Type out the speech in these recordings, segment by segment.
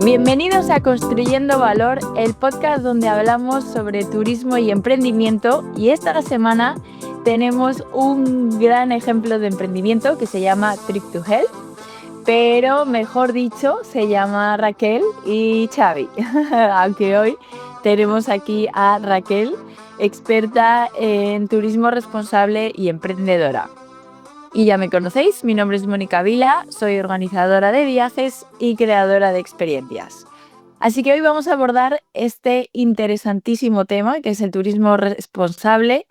Bienvenidos a Construyendo Valor, el podcast donde hablamos sobre turismo y emprendimiento, y esta semana tenemos un gran ejemplo de emprendimiento que se llama Trip to Help, pero mejor dicho se llama Raquel y Xavi, aunque hoy tenemos aquí a Raquel, experta en turismo responsable y emprendedora. Y ya me conocéis, mi nombre es Mónica Vila, soy organizadora de viajes y creadora de experiencias. Así que hoy vamos a abordar este interesantísimo tema que es el turismo responsable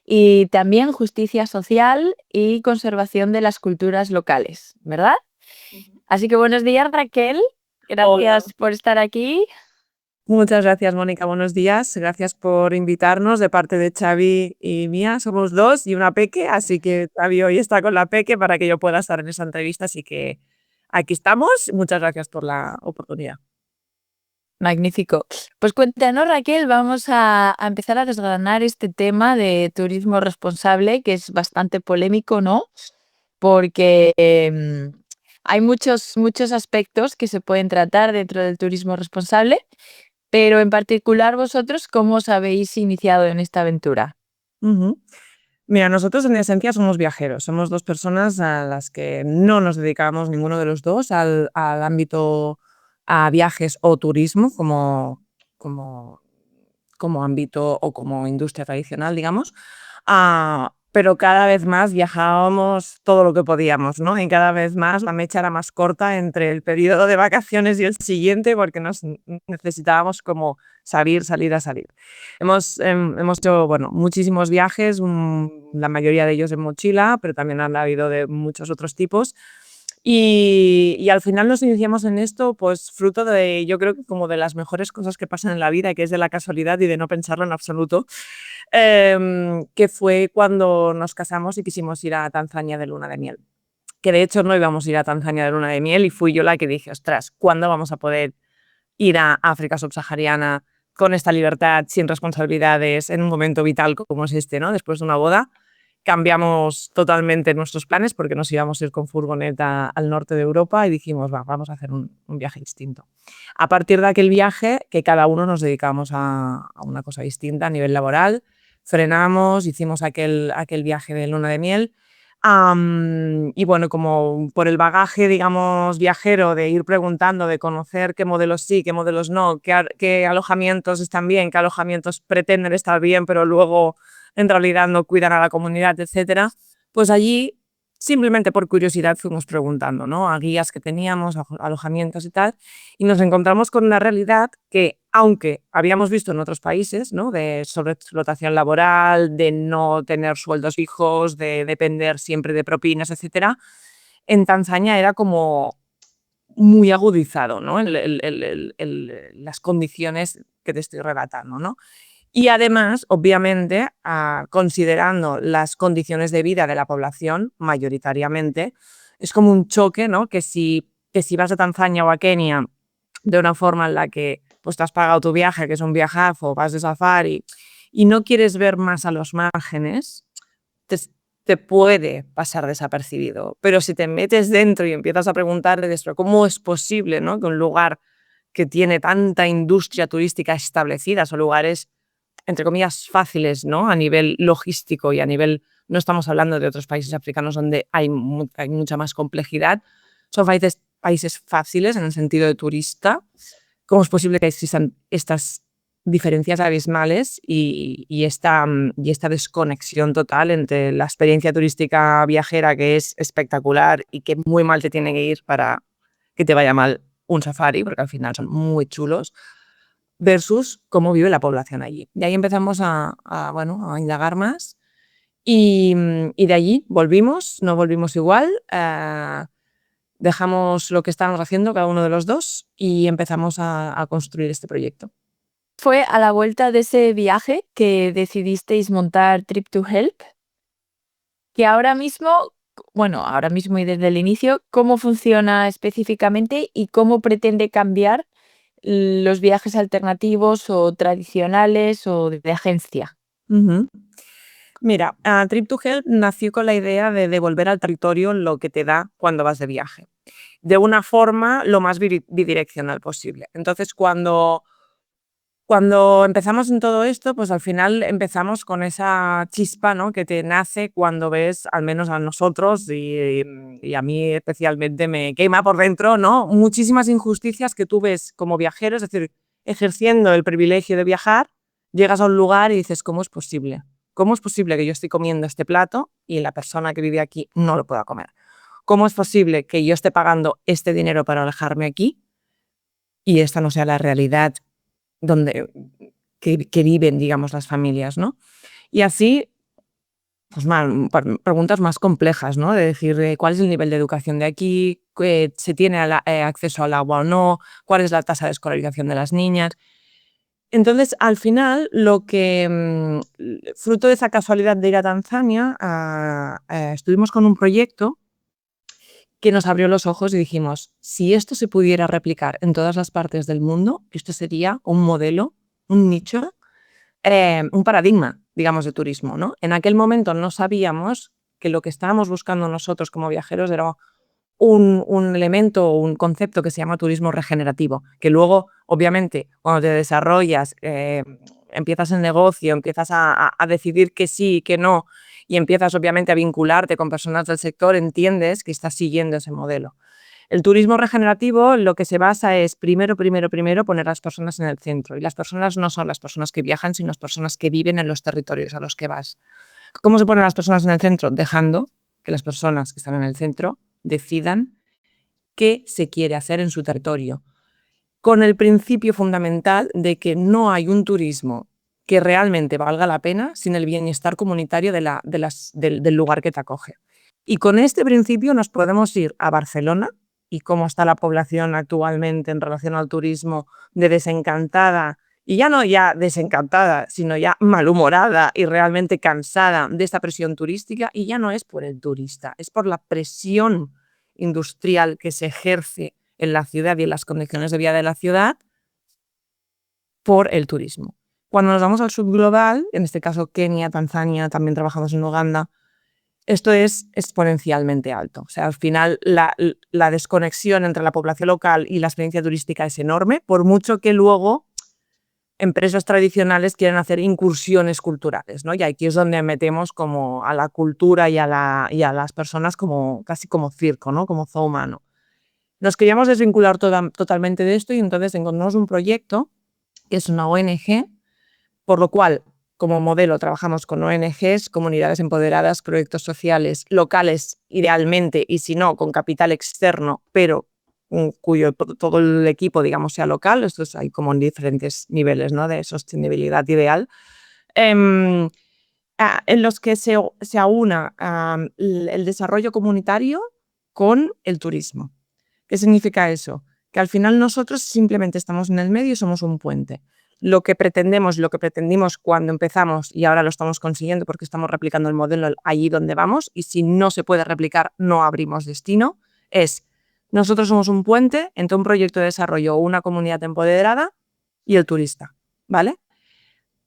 y también justicia social y conservación de las culturas locales, ¿verdad? Así que buenos días, Raquel. Gracias Hola. por estar aquí. Muchas gracias, Mónica. Buenos días. Gracias por invitarnos de parte de Xavi y mía. Somos dos y una peque, así que Xavi hoy está con la peque para que yo pueda estar en esa entrevista. Así que aquí estamos. Muchas gracias por la oportunidad. Magnífico. Pues cuéntanos, Raquel, vamos a empezar a desgranar este tema de turismo responsable, que es bastante polémico, ¿no? Porque hay muchos aspectos que se pueden tratar dentro del turismo responsable, pero en particular vosotros, ¿cómo os habéis iniciado en esta aventura? Ujú. Mira, nosotros en esencia somos viajeros. Somos dos personas a las que no nos dedicamos ninguno de los dos al ámbito a viajes o turismo como, como ámbito o como industria tradicional, digamos. Pero cada vez más viajábamos todo lo que podíamos, ¿no? Y cada vez más la mecha era más corta entre el periodo de vacaciones y el siguiente porque necesitábamos como salir. Hemos hecho, bueno, muchísimos viajes, la mayoría de ellos en mochila, pero también han habido de muchos otros tipos. Y al final nos iniciamos en esto, pues fruto de, yo creo que como de las mejores cosas que pasan en la vida, que es de la casualidad y de no pensarlo en absoluto, que fue cuando nos casamos y quisimos ir a Tanzania de luna de miel. Que de hecho no íbamos a ir a Tanzania de luna de miel y fui yo la que dije, ostras, ¿cuándo vamos a poder ir a África subsahariana con esta libertad, sin responsabilidades, en un momento vital como es este, ¿no? Después de una boda? Cambiamos totalmente nuestros planes porque nos íbamos a ir con furgoneta al norte de Europa y dijimos, vamos a hacer un viaje distinto. A partir de aquel viaje, que cada uno nos dedicamos a una cosa distinta a nivel laboral, frenamos, hicimos aquel viaje de luna de miel. Y bueno, como por el bagaje, digamos, viajero, de ir preguntando, de conocer qué modelos sí, qué modelos no, qué alojamientos están bien, qué alojamientos pretenden estar bien, pero luego en realidad no cuidan a la comunidad, etcétera, pues allí simplemente por curiosidad fuimos preguntando, ¿no? A guías que teníamos, a alojamientos y tal, y nos encontramos con una realidad que, aunque habíamos visto en otros países, ¿no? De sobreexplotación laboral, de no tener sueldos fijos, de depender siempre de propinas, etcétera, en Tanzania era como muy agudizado, ¿no? Las condiciones que te estoy relatando, ¿no? Y además, obviamente, considerando las condiciones de vida de la población, mayoritariamente, es como un choque, ¿no? Que si vas a Tanzania o a Kenia de una forma en la que pues, te has pagado tu viaje, que es un viajazo, vas de safari, y no quieres ver más a los márgenes, te, te puede pasar desapercibido. Pero si te metes dentro y empiezas a preguntarte ¿cómo es posible, ¿no? Que un lugar que tiene tanta industria turística establecida, son lugares entre comillas, fáciles, ¿no? A nivel logístico y a nivel, no estamos hablando de otros países africanos donde hay mucha más complejidad, son países fáciles en el sentido de turista. ¿Cómo es posible que existan estas diferencias abismales y esta desconexión total entre la experiencia turística viajera, que es espectacular y que muy mal te tiene que ir para que te vaya mal un safari, porque al final son muy chulos, versus cómo vive la población allí? Y ahí empezamos bueno, a indagar más y de allí no volvimos igual, dejamos lo que estábamos haciendo cada uno de los dos y empezamos a construir este proyecto. ¿Fue a la vuelta de ese viaje que decidisteis montar Trip to Help? Que ahora mismo, bueno, ahora mismo y desde el inicio, ¿cómo funciona específicamente y cómo pretende cambiar los viajes alternativos o tradicionales o de agencia? Ujú. Mira, Trip to Help nació con la idea de devolver al territorio lo que te da cuando vas de viaje. de una forma lo más bidireccional posible. Entonces, cuando empezamos en todo esto, pues al final empezamos con esa chispa, ¿no?, que te nace cuando ves, al menos a nosotros y a mí especialmente me quema por dentro, ¿no?, muchísimas injusticias que tú ves como viajero, es decir, ejerciendo el privilegio de viajar, llegas a un lugar y dices, ¿cómo es posible? ¿Cómo es posible que yo esté comiendo este plato y la persona que vive aquí no lo pueda comer? ¿Cómo es posible que yo esté pagando este dinero para alojarme aquí y esta no sea la realidad donde que viven, digamos, las familias, ¿no? Y así, pues preguntas más complejas, ¿no? De decir, ¿cuál es el nivel de educación de aquí? ¿Se tiene acceso al agua o no? ¿Cuál es la tasa de escolarización de las niñas? Entonces, al final, fruto de esa casualidad de ir a Tanzania, estuvimos con un proyecto que nos abrió los ojos y dijimos, si esto se pudiera replicar en todas las partes del mundo, esto sería un modelo, un nicho, un paradigma, digamos, de turismo, ¿no? En aquel momento no sabíamos que lo que estábamos buscando nosotros como viajeros era un elemento o un concepto que se llama turismo regenerativo, que luego, obviamente, cuando te desarrollas, empiezas el negocio, empiezas a decidir que sí y que no, y empiezas obviamente a vincularte con personas del sector, entiendes que estás siguiendo ese modelo. El turismo regenerativo lo que se basa es primero poner a las personas en el centro, y las personas no son las personas que viajan, sino las personas que viven en los territorios a los que vas. ¿Cómo se ponen las personas en el centro? Dejando que las personas que están en el centro decidan qué se quiere hacer en su territorio, con el principio fundamental de que no hay un turismo que realmente valga la pena sin el bienestar comunitario del lugar que te acoge. Y con este principio nos podemos ir a Barcelona, y cómo está la población actualmente en relación al turismo, de desencantada, y ya no ya desencantada, sino ya malhumorada y realmente cansada de esta presión turística, y ya no es por el turista, es por la presión industrial que se ejerce en la ciudad y en las condiciones de vida de la ciudad por el turismo. Cuando nos vamos al subglobal, en este caso Kenia, Tanzania, también trabajamos en Uganda, esto es exponencialmente alto. O sea, al final la desconexión entre la población local y la experiencia turística es enorme, por mucho que luego empresas tradicionales quieran hacer incursiones culturales, ¿no? Y aquí es donde metemos como a la cultura y a las personas como casi como circo, ¿no?, como zoo humano. Nos queríamos desvincular totalmente de esto y entonces encontramos un proyecto que es una ONG, por lo cual, como modelo, trabajamos con ONGs, comunidades empoderadas, proyectos sociales locales, idealmente, y si no, con capital externo, pero cuyo todo el equipo, digamos, sea local. Esto hay como en diferentes niveles, ¿no?, de sostenibilidad ideal, en los que se aúna el desarrollo comunitario con el turismo. ¿Qué significa eso? Que al final nosotros simplemente estamos en el medio y somos un puente. Lo que pretendimos cuando empezamos, y ahora lo estamos consiguiendo porque estamos replicando el modelo allí donde vamos, y si no se puede replicar no abrimos destino, es nosotros somos un puente entre un proyecto de desarrollo o una comunidad empoderada y el turista, ¿vale?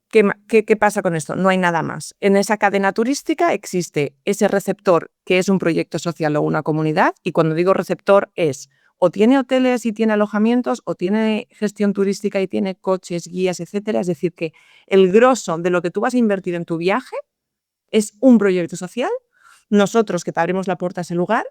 ¿Qué pasa con esto? No hay nada más. En esa cadena turística existe ese receptor que es un proyecto social o una comunidad, y cuando digo receptor es o tiene hoteles y tiene alojamientos, o tiene gestión turística y tiene coches, guías, etcétera. Es decir, que el grosso de lo que tú vas a invertir en tu viaje es un proyecto social, nosotros que te abrimos la puerta a ese lugar,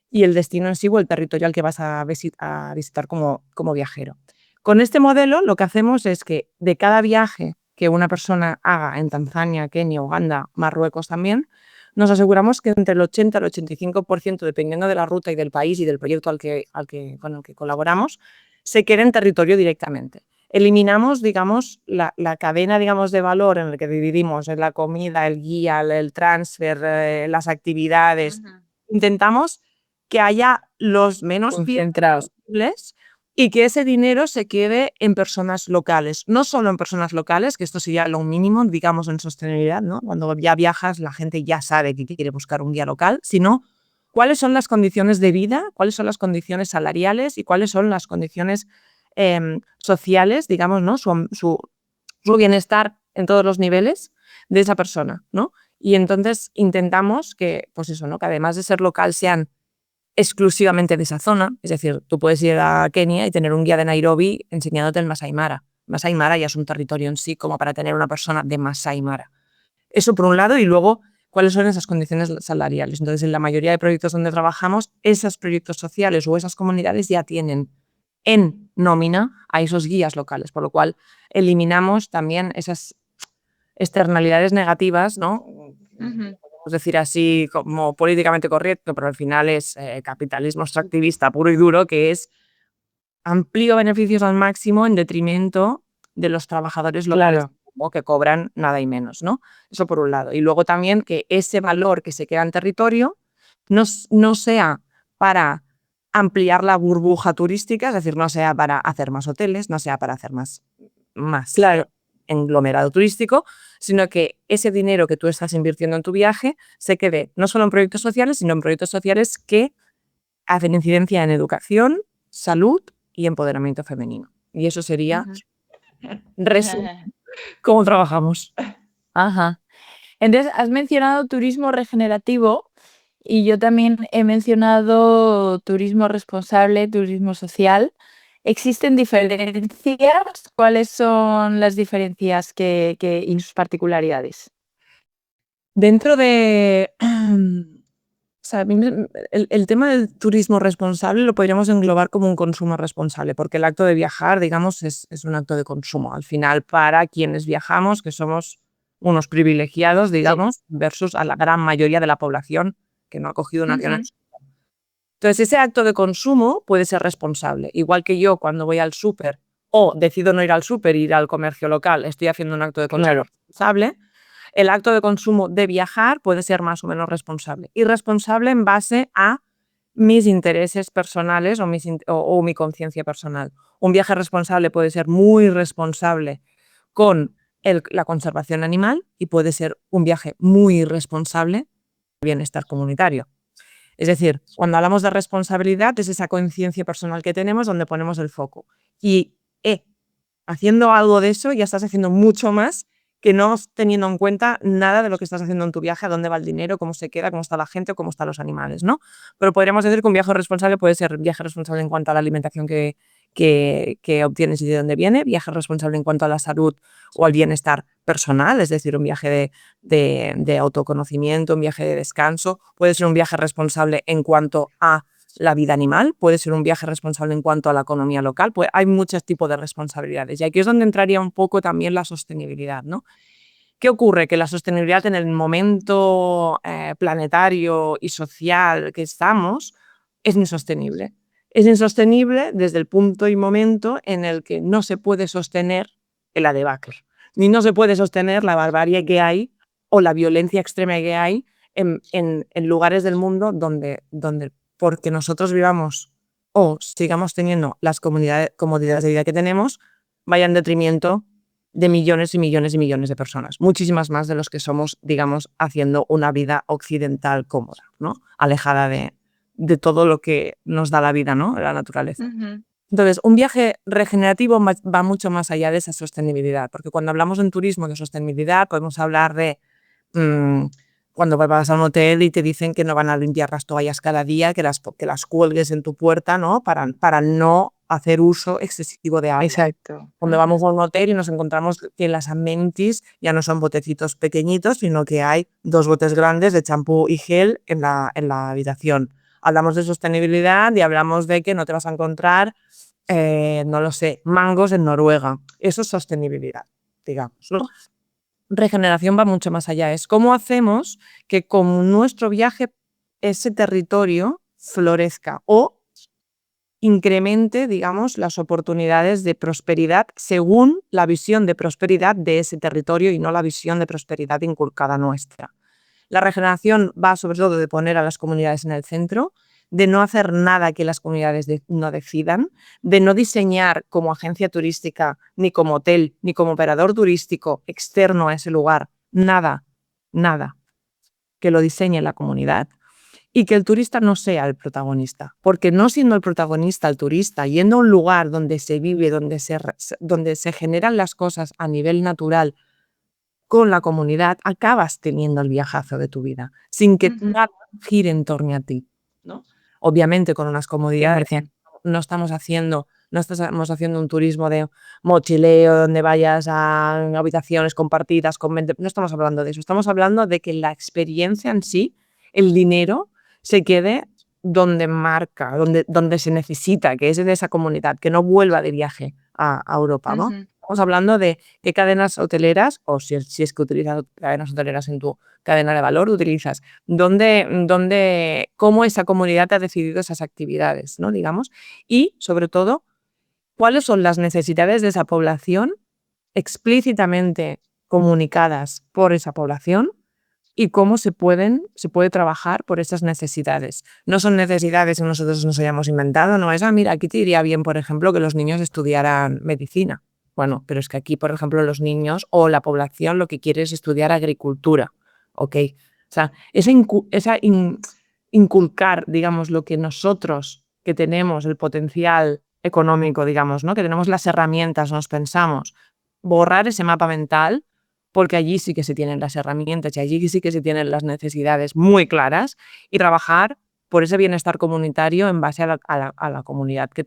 y el destino en sí o el territorio al que vas a visitar como viajero. Con este modelo lo que hacemos es que de cada viaje que una persona haga en Tanzania, Kenia, Uganda, Marruecos también, nos aseguramos que entre el 80 y el 85%, dependiendo de la ruta y del país y del proyecto con el que colaboramos, se quede en territorio directamente. Eliminamos, digamos, la cadena, digamos, de valor en la que dividimos en la comida, el guía, el transfer, las actividades. Intentamos que haya los menos Concentrados. posibles y que ese dinero se quede en personas locales. No solo en personas locales, que esto sería lo mínimo, digamos, en sostenibilidad, ¿no? Cuando ya viajas, la gente ya sabe que quiere buscar un guía local, sino cuáles son las condiciones de vida, cuáles son las condiciones salariales y cuáles son las condiciones sociales, digamos, ¿no? Su bienestar en todos los niveles de esa persona, ¿no? Y entonces intentamos que, pues eso, ¿no?, que además de ser local sean exclusivamente de esa zona. Es decir, tú puedes ir a Kenia y tener un guía de Nairobi enseñándote el Masai Mara. Masai Mara ya es un territorio en sí como para tener una persona de Masai Mara. Eso por un lado, y luego cuáles son esas condiciones salariales. Entonces, en la mayoría de proyectos donde trabajamos, esos proyectos sociales o esas comunidades ya tienen en nómina a esos guías locales, por lo cual eliminamos también esas externalidades negativas, ¿no? Podemos decir así como políticamente correcto, pero al final es capitalismo extractivista puro y duro, que es amplío beneficios al máximo en detrimento de los trabajadores locales que cobran nada y menos, ¿no? Eso por un lado. Y luego también que ese valor que se queda en territorio no sea para ampliar la burbuja turística, es decir, no sea para hacer más hoteles, no sea para hacer más englomerado turístico, sino que ese dinero que tú estás invirtiendo en tu viaje se quede no solo en proyectos sociales, sino en proyectos sociales que hacen incidencia en educación, salud y empoderamiento femenino. Y eso sería cómo trabajamos. Ajá. Entonces, has mencionado turismo regenerativo y yo también he mencionado turismo responsable, turismo social. ¿Existen diferencias? ¿Cuáles son las diferencias y sus particularidades? Dentro de... O sea, el tema del turismo responsable lo podríamos englobar como un consumo responsable, porque el acto de viajar, digamos, es un acto de consumo. Al final, para quienes viajamos, que somos unos privilegiados, digamos, versus a la gran mayoría de la población que no ha cogido un avión. Entonces, ese acto de consumo puede ser responsable. Igual que yo cuando voy al súper o decido no ir al súper, ir al comercio local, estoy haciendo un acto de consumo responsable. El acto de consumo de viajar puede ser más o menos responsable. Y responsable en base a mis intereses personales o mi conciencia personal. Un viaje responsable puede ser muy responsable con la conservación animal y puede ser un viaje muy irresponsable con el bienestar comunitario. Es decir, cuando hablamos de responsabilidad es esa conciencia personal que tenemos donde ponemos el foco. Y haciendo algo de eso ya estás haciendo mucho más que no teniendo en cuenta nada de lo que estás haciendo en tu viaje, a dónde va el dinero, cómo se queda, cómo está la gente o cómo están los animales, ¿no? Pero podríamos decir que un viaje responsable puede ser viaje responsable en cuanto a la alimentación que obtienes y de dónde viene, viaje responsable en cuanto a la salud o al bienestar personal, es decir, un viaje de autoconocimiento, un viaje de descanso, puede ser un viaje responsable en cuanto a la vida animal, puede ser un viaje responsable en cuanto a la economía local, pues hay muchos tipos de responsabilidades. Y aquí es donde entraría un poco también la sostenibilidad, ¿no? ¿Qué ocurre? Que la sostenibilidad en el momento planetario y social que estamos es insostenible. Es insostenible desde el punto y momento en el que no se puede sostener la debacle, ni no se puede sostener la barbarie que hay o la violencia extrema que hay en lugares del mundo donde porque nosotros vivamos o sigamos teniendo las comodidades de vida que tenemos, vaya en detrimento de millones y millones y millones de personas, muchísimas más de los que somos, digamos, haciendo una vida occidental cómoda, ¿no? Alejada de todo lo que nos da la vida, ¿no? La naturaleza. Entonces, un viaje regenerativo va mucho más allá de esa sostenibilidad, porque cuando hablamos en turismo de sostenibilidad podemos hablar de cuando vas a un hotel y te dicen que no van a limpiar las toallas cada día, que las cuelgues en tu puerta, ¿no? Para no hacer uso excesivo de agua. Exacto. Cuando vamos a un hotel y nos encontramos que las amenities ya no son botecitos pequeñitos, sino que hay 2 botes grandes de champú y gel en la habitación. Hablamos de sostenibilidad y hablamos de que no te vas a encontrar, no lo sé, mangos en Noruega. Eso es sostenibilidad, digamos, ¿no? Regeneración va mucho más allá. Es cómo hacemos que con nuestro viaje ese territorio florezca o incremente, digamos, las oportunidades de prosperidad según la visión de prosperidad de ese territorio y no la visión de prosperidad inculcada nuestra. La regeneración va sobre todo de poner a las comunidades en el centro, de no hacer nada que las comunidades no decidan, de no diseñar como agencia turística, ni como hotel, ni como operador turístico externo a ese lugar, nada que lo diseñe la comunidad. Y que el turista no sea el protagonista, porque no siendo el protagonista el turista, yendo a un lugar donde se vive, donde se generan las cosas a nivel natural con la comunidad, acabas teniendo el viajazo de tu vida, sin que nada gire en torno a ti, ¿no? obviamente con unas comodidades. 100%. No estamos haciendo un turismo de mochileo donde vayas a habitaciones compartidas con 20. No estamos hablando de eso. Estamos hablando de que la experiencia en sí, el dinero, se quede donde marca, donde se necesita, que es en esa comunidad, que no vuelva de viaje a Europa, ¿no? Estamos hablando de qué cadenas hoteleras, o si es que utilizas cadenas hoteleras en tu cadena de valor, utilizas, cómo esa comunidad ha decidido esas actividades, ¿no? Digamos, y sobre todo, cuáles son las necesidades de esa población explícitamente comunicadas por esa población y cómo se puede trabajar por esas necesidades. No son necesidades que nosotros nos hayamos inventado, no es, mira, aquí te iría bien, por ejemplo, que los niños estudiaran medicina. Bueno, pero es que aquí, por ejemplo, los niños o la población lo que quiere es estudiar agricultura, ¿ok? O sea, inculcar, digamos, lo que nosotros, que tenemos el potencial económico, digamos, ¿no? Que tenemos las herramientas, nos pensamos, borrar ese mapa mental, porque allí sí que se tienen las herramientas y allí sí que se tienen las necesidades muy claras, y trabajar por ese bienestar comunitario en base a la comunidad que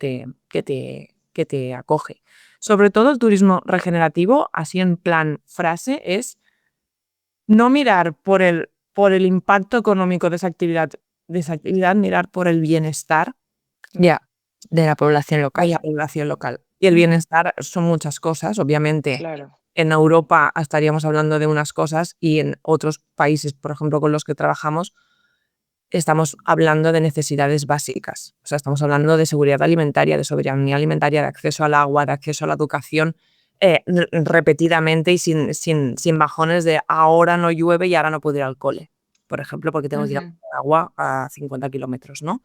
te acoge. Sobre todo el turismo regenerativo, así en plan frase, es no mirar por el impacto económico de esa actividad, mirar por el bienestar Ya, de la población de local. la población local. Y el bienestar son muchas cosas, obviamente. Claro. En Europa estaríamos hablando de unas cosas y en otros países, por ejemplo, con los que trabajamos, estamos hablando de necesidades básicas. O sea, estamos hablando de seguridad alimentaria, de soberanía alimentaria, de acceso al agua, de acceso a la educación, repetidamente y sin bajones de ahora no llueve y ahora no puedo ir al cole, por ejemplo, porque tengo que ir a buscar agua a 50 kilómetros, ¿no?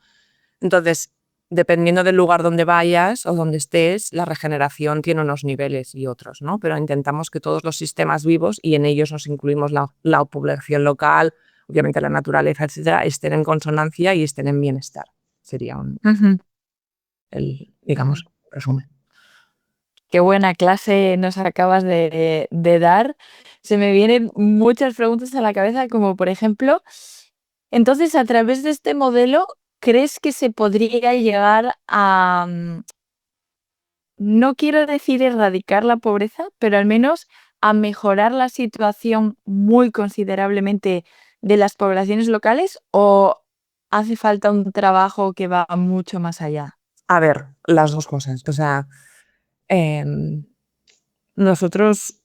Entonces, dependiendo del lugar donde vayas o donde estés, la regeneración tiene unos niveles y otros, ¿no? Pero intentamos que todos los sistemas vivos, y en ellos nos incluimos la población local, obviamente la naturaleza, etcétera, estén en consonancia y estén en bienestar. Sería digamos, resumen. Qué buena clase nos acabas de dar. Se me vienen muchas preguntas a la cabeza, como por ejemplo, entonces, a través de este modelo, ¿crees que se podría llegar a, no quiero decir erradicar la pobreza, pero al menos a mejorar la situación muy considerablemente de las poblaciones locales, o hace falta un trabajo que va mucho más allá? A ver, las dos cosas. O sea, em, nosotros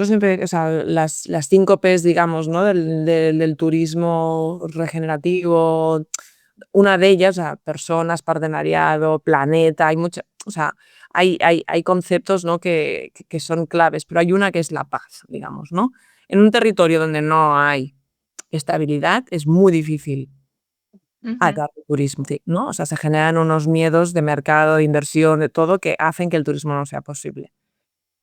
siempre, o sea, las 5 Ps, digamos, ¿no? del turismo regenerativo, una de ellas, o sea, personas, partenariado, planeta, hay mucha, o sea, hay conceptos, ¿no? que son claves, pero hay una que es la paz, digamos, ¿no? En un territorio donde no hay estabilidad es muy difícil atraer turismo, ¿no? O sea, se generan unos miedos de mercado, de inversión, de todo, que hacen que el turismo no sea posible.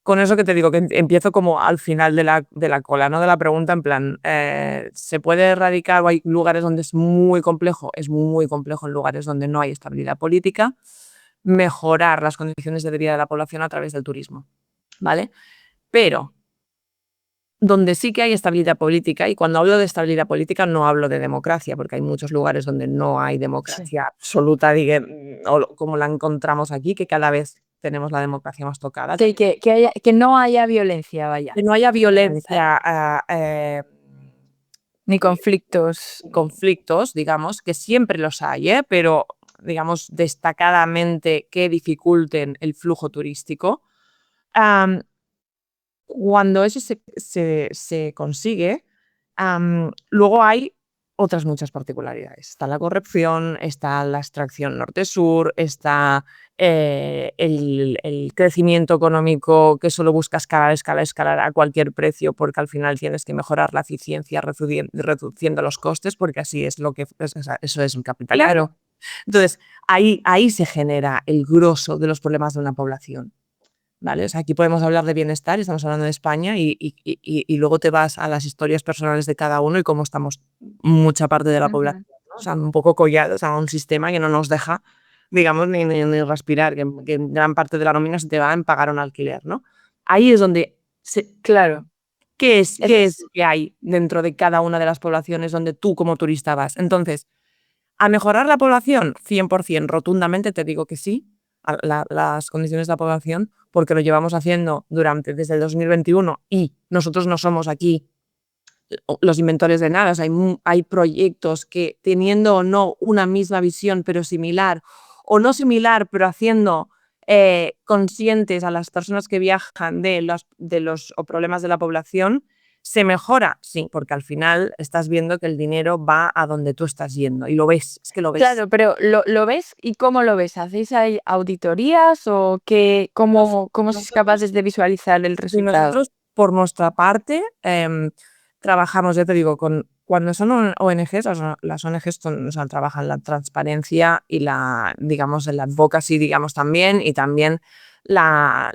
Con eso que te digo, que empiezo como al final de la cola, ¿no? De la pregunta, en plan, ¿se puede erradicar o hay lugares donde es muy complejo? Es muy complejo en lugares donde no hay estabilidad política, mejorar las condiciones de vida de la población a través del turismo, ¿vale? Pero donde sí que hay estabilidad política, y cuando hablo de estabilidad política no hablo de democracia, porque hay muchos lugares donde no hay democracia absoluta, o como la encontramos aquí, que cada vez tenemos la democracia más tocada. Sí, que no haya violencia, vaya, Que no haya violencia, ni conflictos. conflictos, digamos, que siempre los hay, pero digamos destacadamente que dificulten el flujo turístico. Cuando eso se consigue, luego hay otras muchas particularidades. Está la corrupción, está la extracción norte-sur, está el crecimiento económico que solo busca escalar a cualquier precio, porque al final tienes que mejorar la eficiencia reduciendo los costes, porque así es lo que eso es un capitalismo. Claro. Entonces, ahí se genera el grosso de los problemas de una población. ¿Vale? O sea, aquí podemos hablar de bienestar, estamos hablando de España, y luego te vas a las historias personales de cada uno y cómo estamos mucha parte de la población, ¿no? O sea, un poco collados a un sistema que no nos deja, digamos, ni respirar, que gran parte de la nómina se te va en pagar un alquiler, ¿no? Ahí es donde, Claro. ¿qué es lo que hay dentro de cada una de las poblaciones donde tú como turista vas? Entonces, ¿A mejorar la población? 100%, rotundamente te digo que sí, a las condiciones de la población, porque lo llevamos haciendo desde el 2021 y nosotros no somos aquí los inventores de nada. O sea, hay proyectos que, teniendo o no una misma visión, pero similar, o no similar, pero haciendo conscientes a las personas que viajan de los problemas de la población, ¿se mejora? Sí, porque al final estás viendo que el dinero va a donde tú estás yendo y lo ves, es que lo ves. Claro, pero ¿lo ves y cómo lo ves? ¿Hacéis ahí auditorías o cómo sois capaces de visualizar el Y resultado? nosotros, por nuestra parte, trabajamos, ya te digo, cuando son ONGs, las ONGs o sea, trabajan la transparencia y digamos, el advocacy, digamos, también, y también la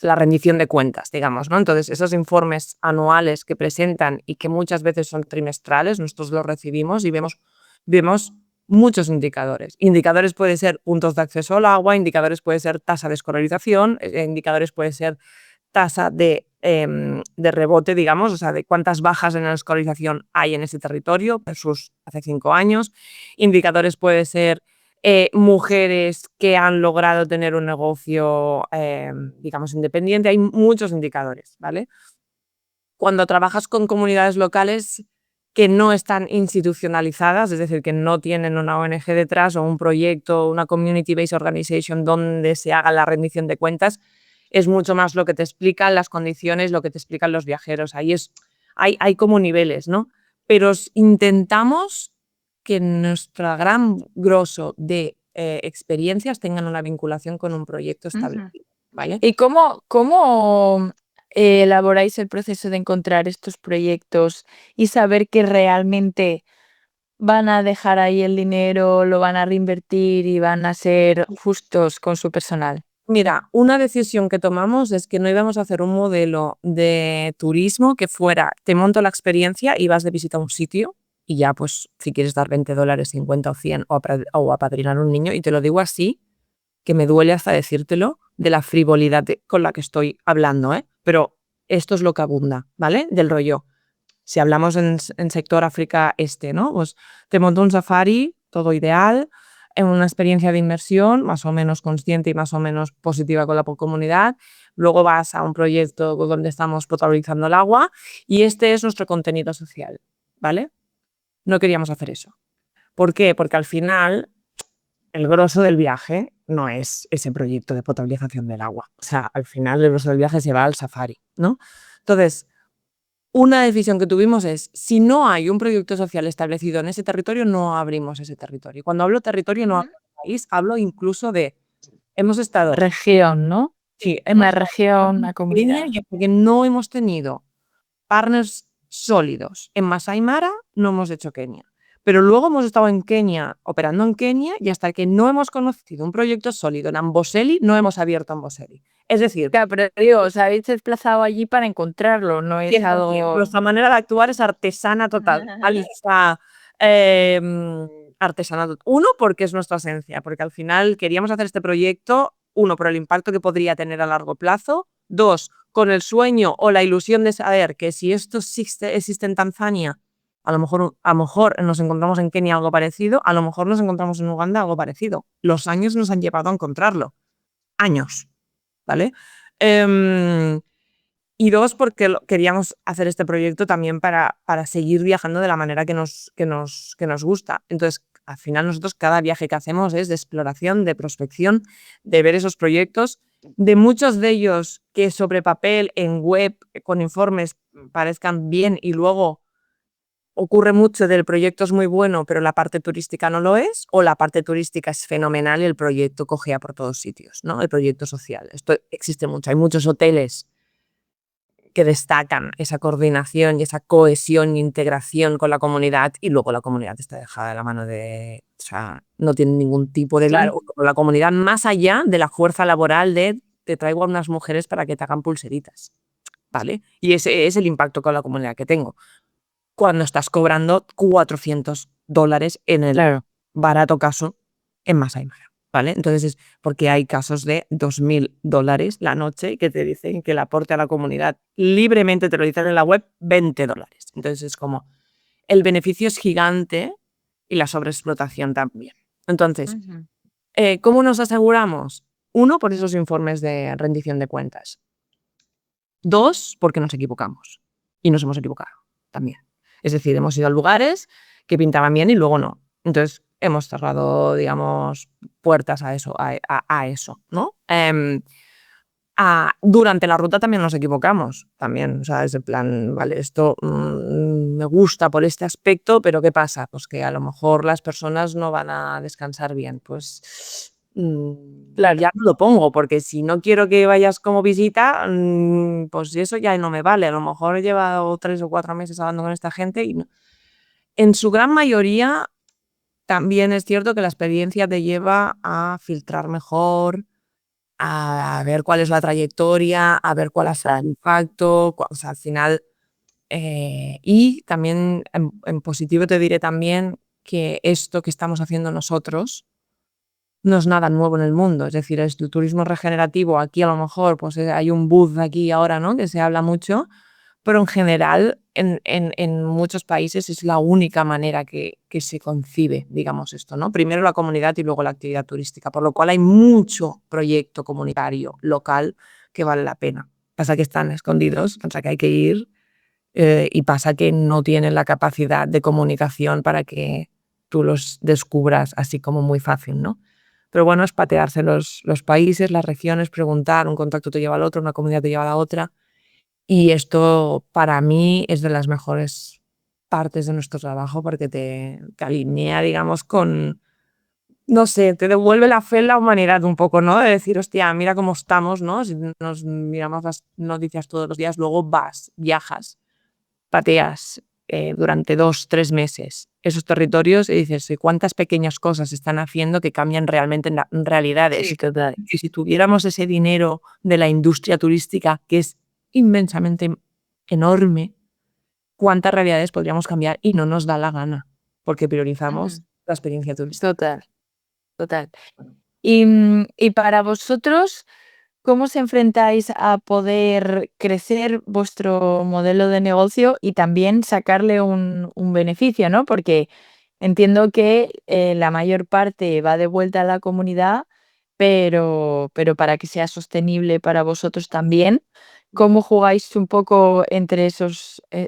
rendición de cuentas, digamos, ¿no? Entonces, esos informes anuales que presentan y que muchas veces son trimestrales, nosotros los recibimos y vemos muchos indicadores. Indicadores puede ser puntos de acceso al agua, indicadores puede ser tasa de escolarización, indicadores puede ser tasa de rebote, digamos, o sea, de cuántas bajas en la escolarización hay en ese territorio versus hace 5 años. Indicadores puede ser mujeres que han logrado tener un negocio, digamos, independiente. Hay muchos indicadores, ¿vale? Cuando trabajas con comunidades locales que no están institucionalizadas, es decir, que no tienen una ONG detrás o un proyecto, una community-based organization donde se haga la rendición de cuentas, es mucho más lo que te explican las condiciones, lo que te explican los viajeros. Ahí hay como niveles, ¿no? Pero intentamos que nuestro gran grosso de experiencias tengan una vinculación con un proyecto establecido, ¿vale? ¿Y cómo elaboráis el proceso de encontrar estos proyectos y saber que realmente van a dejar ahí el dinero, lo van a reinvertir y van a ser justos con su personal? Mira, una decisión que tomamos es que no íbamos a hacer un modelo de turismo que fuera, te monto la experiencia y vas de visita a un sitio y ya, pues, si quieres dar $20, 50 o 100 o apadrinar un niño, y te lo digo así, que me duele hasta decírtelo, de la frivolidad con la que estoy hablando, ¿eh? Pero esto es lo que abunda, ¿vale? Del rollo. Si hablamos en sector África ¿no? Pues te monto un safari, todo ideal, en una experiencia de inmersión más o menos consciente y más o menos positiva con la comunidad. Luego vas a un proyecto donde estamos potabilizando el agua y este es nuestro contenido social, ¿vale? No queríamos hacer eso. ¿Por qué? Porque al final el grosso del viaje no es ese proyecto de potabilización del agua. O sea, al final el grosso del viaje se va al safari, ¿no? Entonces, una decisión que tuvimos es, si no hay un proyecto social establecido en ese territorio, no abrimos ese territorio. Cuando hablo territorio, no hablo de país, hablo incluso de, hemos estado, Región, ¿no? sí, Una hemos región, una comunidad. y porque no hemos tenido partners sólidos en Masai Mara, no hemos hecho Kenia. Pero luego hemos estado en Kenia, operando en Kenia, y hasta que no hemos conocido un proyecto sólido en Amboseli, no hemos abierto Amboseli. Es decir, Claro, pero digo, os habéis desplazado allí para encontrarlo, no es 100%. algo... Nuestra manera de actuar es artesana total. Artesana. Uno, porque es nuestra esencia, porque al final queríamos hacer este proyecto, uno, por el impacto que podría tener a largo plazo, dos, con el sueño o la ilusión de saber que si esto existe en Tanzania, a lo mejor nos encontramos en Kenia algo parecido, a lo mejor nos encontramos en Uganda algo parecido. Los años nos han llevado a encontrarlo. Años, ¿vale? Y dos, porque queríamos hacer este proyecto también para seguir viajando de la manera que nos gusta. Entonces, al final nosotros cada viaje que hacemos es de exploración, de prospección, de ver esos proyectos, de muchos de ellos que sobre papel, en web, con informes, parezcan bien y luego ocurre mucho del proyecto es muy bueno, pero la parte turística no lo es, o la parte turística es fenomenal y el proyecto cogea por todos sitios, ¿no? El proyecto social. Esto existe mucho. Hay muchos hoteles que destacan esa coordinación y esa cohesión e integración con la comunidad, y luego la comunidad está dejada de la mano o sea, no tiene ningún tipo de Claro. la comunidad más allá de la fuerza laboral de te traigo a unas mujeres para que te hagan pulseritas, ¿vale? Y ese es el impacto con la comunidad que tengo. Cuando estás cobrando $400 en el Claro. barato caso en Masai Mara. ¿Vale? Entonces es porque hay casos de $2.000 la noche que te dicen que el aporte a la comunidad libremente, te lo dicen en la web, $20. Entonces es como, el beneficio es gigante y la sobreexplotación también. Entonces, Ujú. ¿cómo nos aseguramos? Uno, por esos informes de rendición de cuentas. Dos, porque nos equivocamos. Y nos hemos equivocado también. Es decir, hemos ido a lugares que pintaban bien y luego no. Entonces, hemos cerrado, digamos, puertas a eso, a eso, ¿no? Durante la ruta también nos equivocamos, también, o sea, es el plan, vale, esto me gusta por este aspecto, pero ¿qué pasa? Pues que a lo mejor las personas no van a descansar bien, pues Claro. ya no lo pongo, porque si no quiero que vayas como visita, pues eso ya no me vale, a lo mejor he llevado 3 o 4 meses hablando con esta gente y en su gran mayoría también es cierto que la experiencia te lleva a filtrar mejor, a ver cuál es la trayectoria, a ver cuál ha sido el impacto, o sea, al final. Y también en positivo te diré también que esto que estamos haciendo nosotros no es nada nuevo en el mundo, es decir, es el turismo regenerativo, aquí a lo mejor pues hay un buzz aquí ahora, ¿no? Que se habla mucho, pero en general en muchos países es la única manera que se concibe, digamos esto, ¿no? Primero la comunidad y luego la actividad turística, por lo cual hay mucho proyecto comunitario local que vale la pena. Pasa que están escondidos, pasa que hay que ir y pasa que no tienen la capacidad de comunicación para que tú los descubras así como muy fácil, ¿no? Pero bueno, es patearse los países, las regiones, preguntar, un contacto te lleva al otro, una comunidad te lleva a la otra. Y esto para mí es de las mejores partes de nuestro trabajo porque te alinea, digamos, con, no sé, te devuelve la fe en la humanidad un poco, ¿no? De decir, hostia, mira cómo estamos, ¿no? Si nos miramos las noticias todos los días, luego vas, viajas, pateas durante 2, 3 meses esos territorios y dices, ¿y cuántas pequeñas cosas están haciendo que cambian realmente en realidades? Sí, total. Y si tuviéramos ese dinero de la industria turística, que es inmensamente enorme, ¿cuántas realidades podríamos cambiar? Y no nos da la gana, porque priorizamos Ujú. la experiencia turística. Total, total. Y para vosotros, ¿cómo os enfrentáis a poder crecer vuestro modelo de negocio y también sacarle un beneficio, ¿no? Porque entiendo que la mayor parte va de vuelta a la comunidad, pero para que sea sostenible para vosotros también, ¿cómo jugáis un poco entre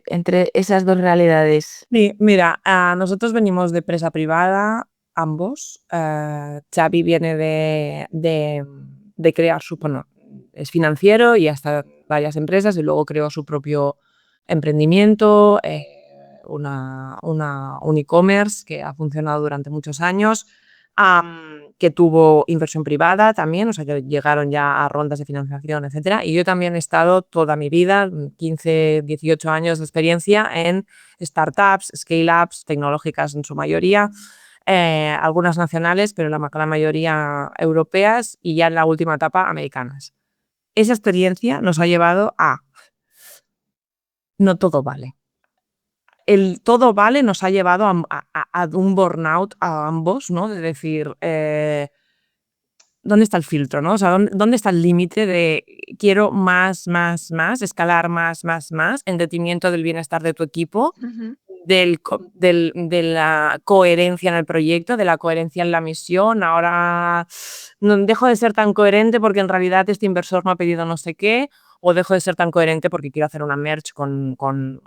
entre esas dos realidades? Sí, mira, nosotros venimos de empresa privada, ambos. Xavi viene de crear su, bueno, es financiero y hasta varias empresas y luego creó su propio emprendimiento, un e-commerce que ha funcionado durante muchos años, que tuvo inversión privada también, o sea que llegaron ya a rondas de financiación, etcétera. Y yo también he estado toda mi vida, 15, 18 años de experiencia en startups, scale-ups, tecnológicas en su mayoría, algunas nacionales, pero la gran mayoría europeas y ya en la última etapa americanas. Esa experiencia nos ha llevado a no todo vale. El todo vale nos ha llevado a un burnout a ambos, ¿no? De decir, ¿dónde está el filtro, no? O sea, ¿dónde está el límite de quiero más, más, más, escalar más, más, más, en detrimento del bienestar de tu equipo, Ujú. de la coherencia en el proyecto, de la coherencia en la misión? Ahora no dejo de ser tan coherente porque en realidad este inversor me ha pedido no sé qué, o dejo de ser tan coherente porque quiero hacer una merge con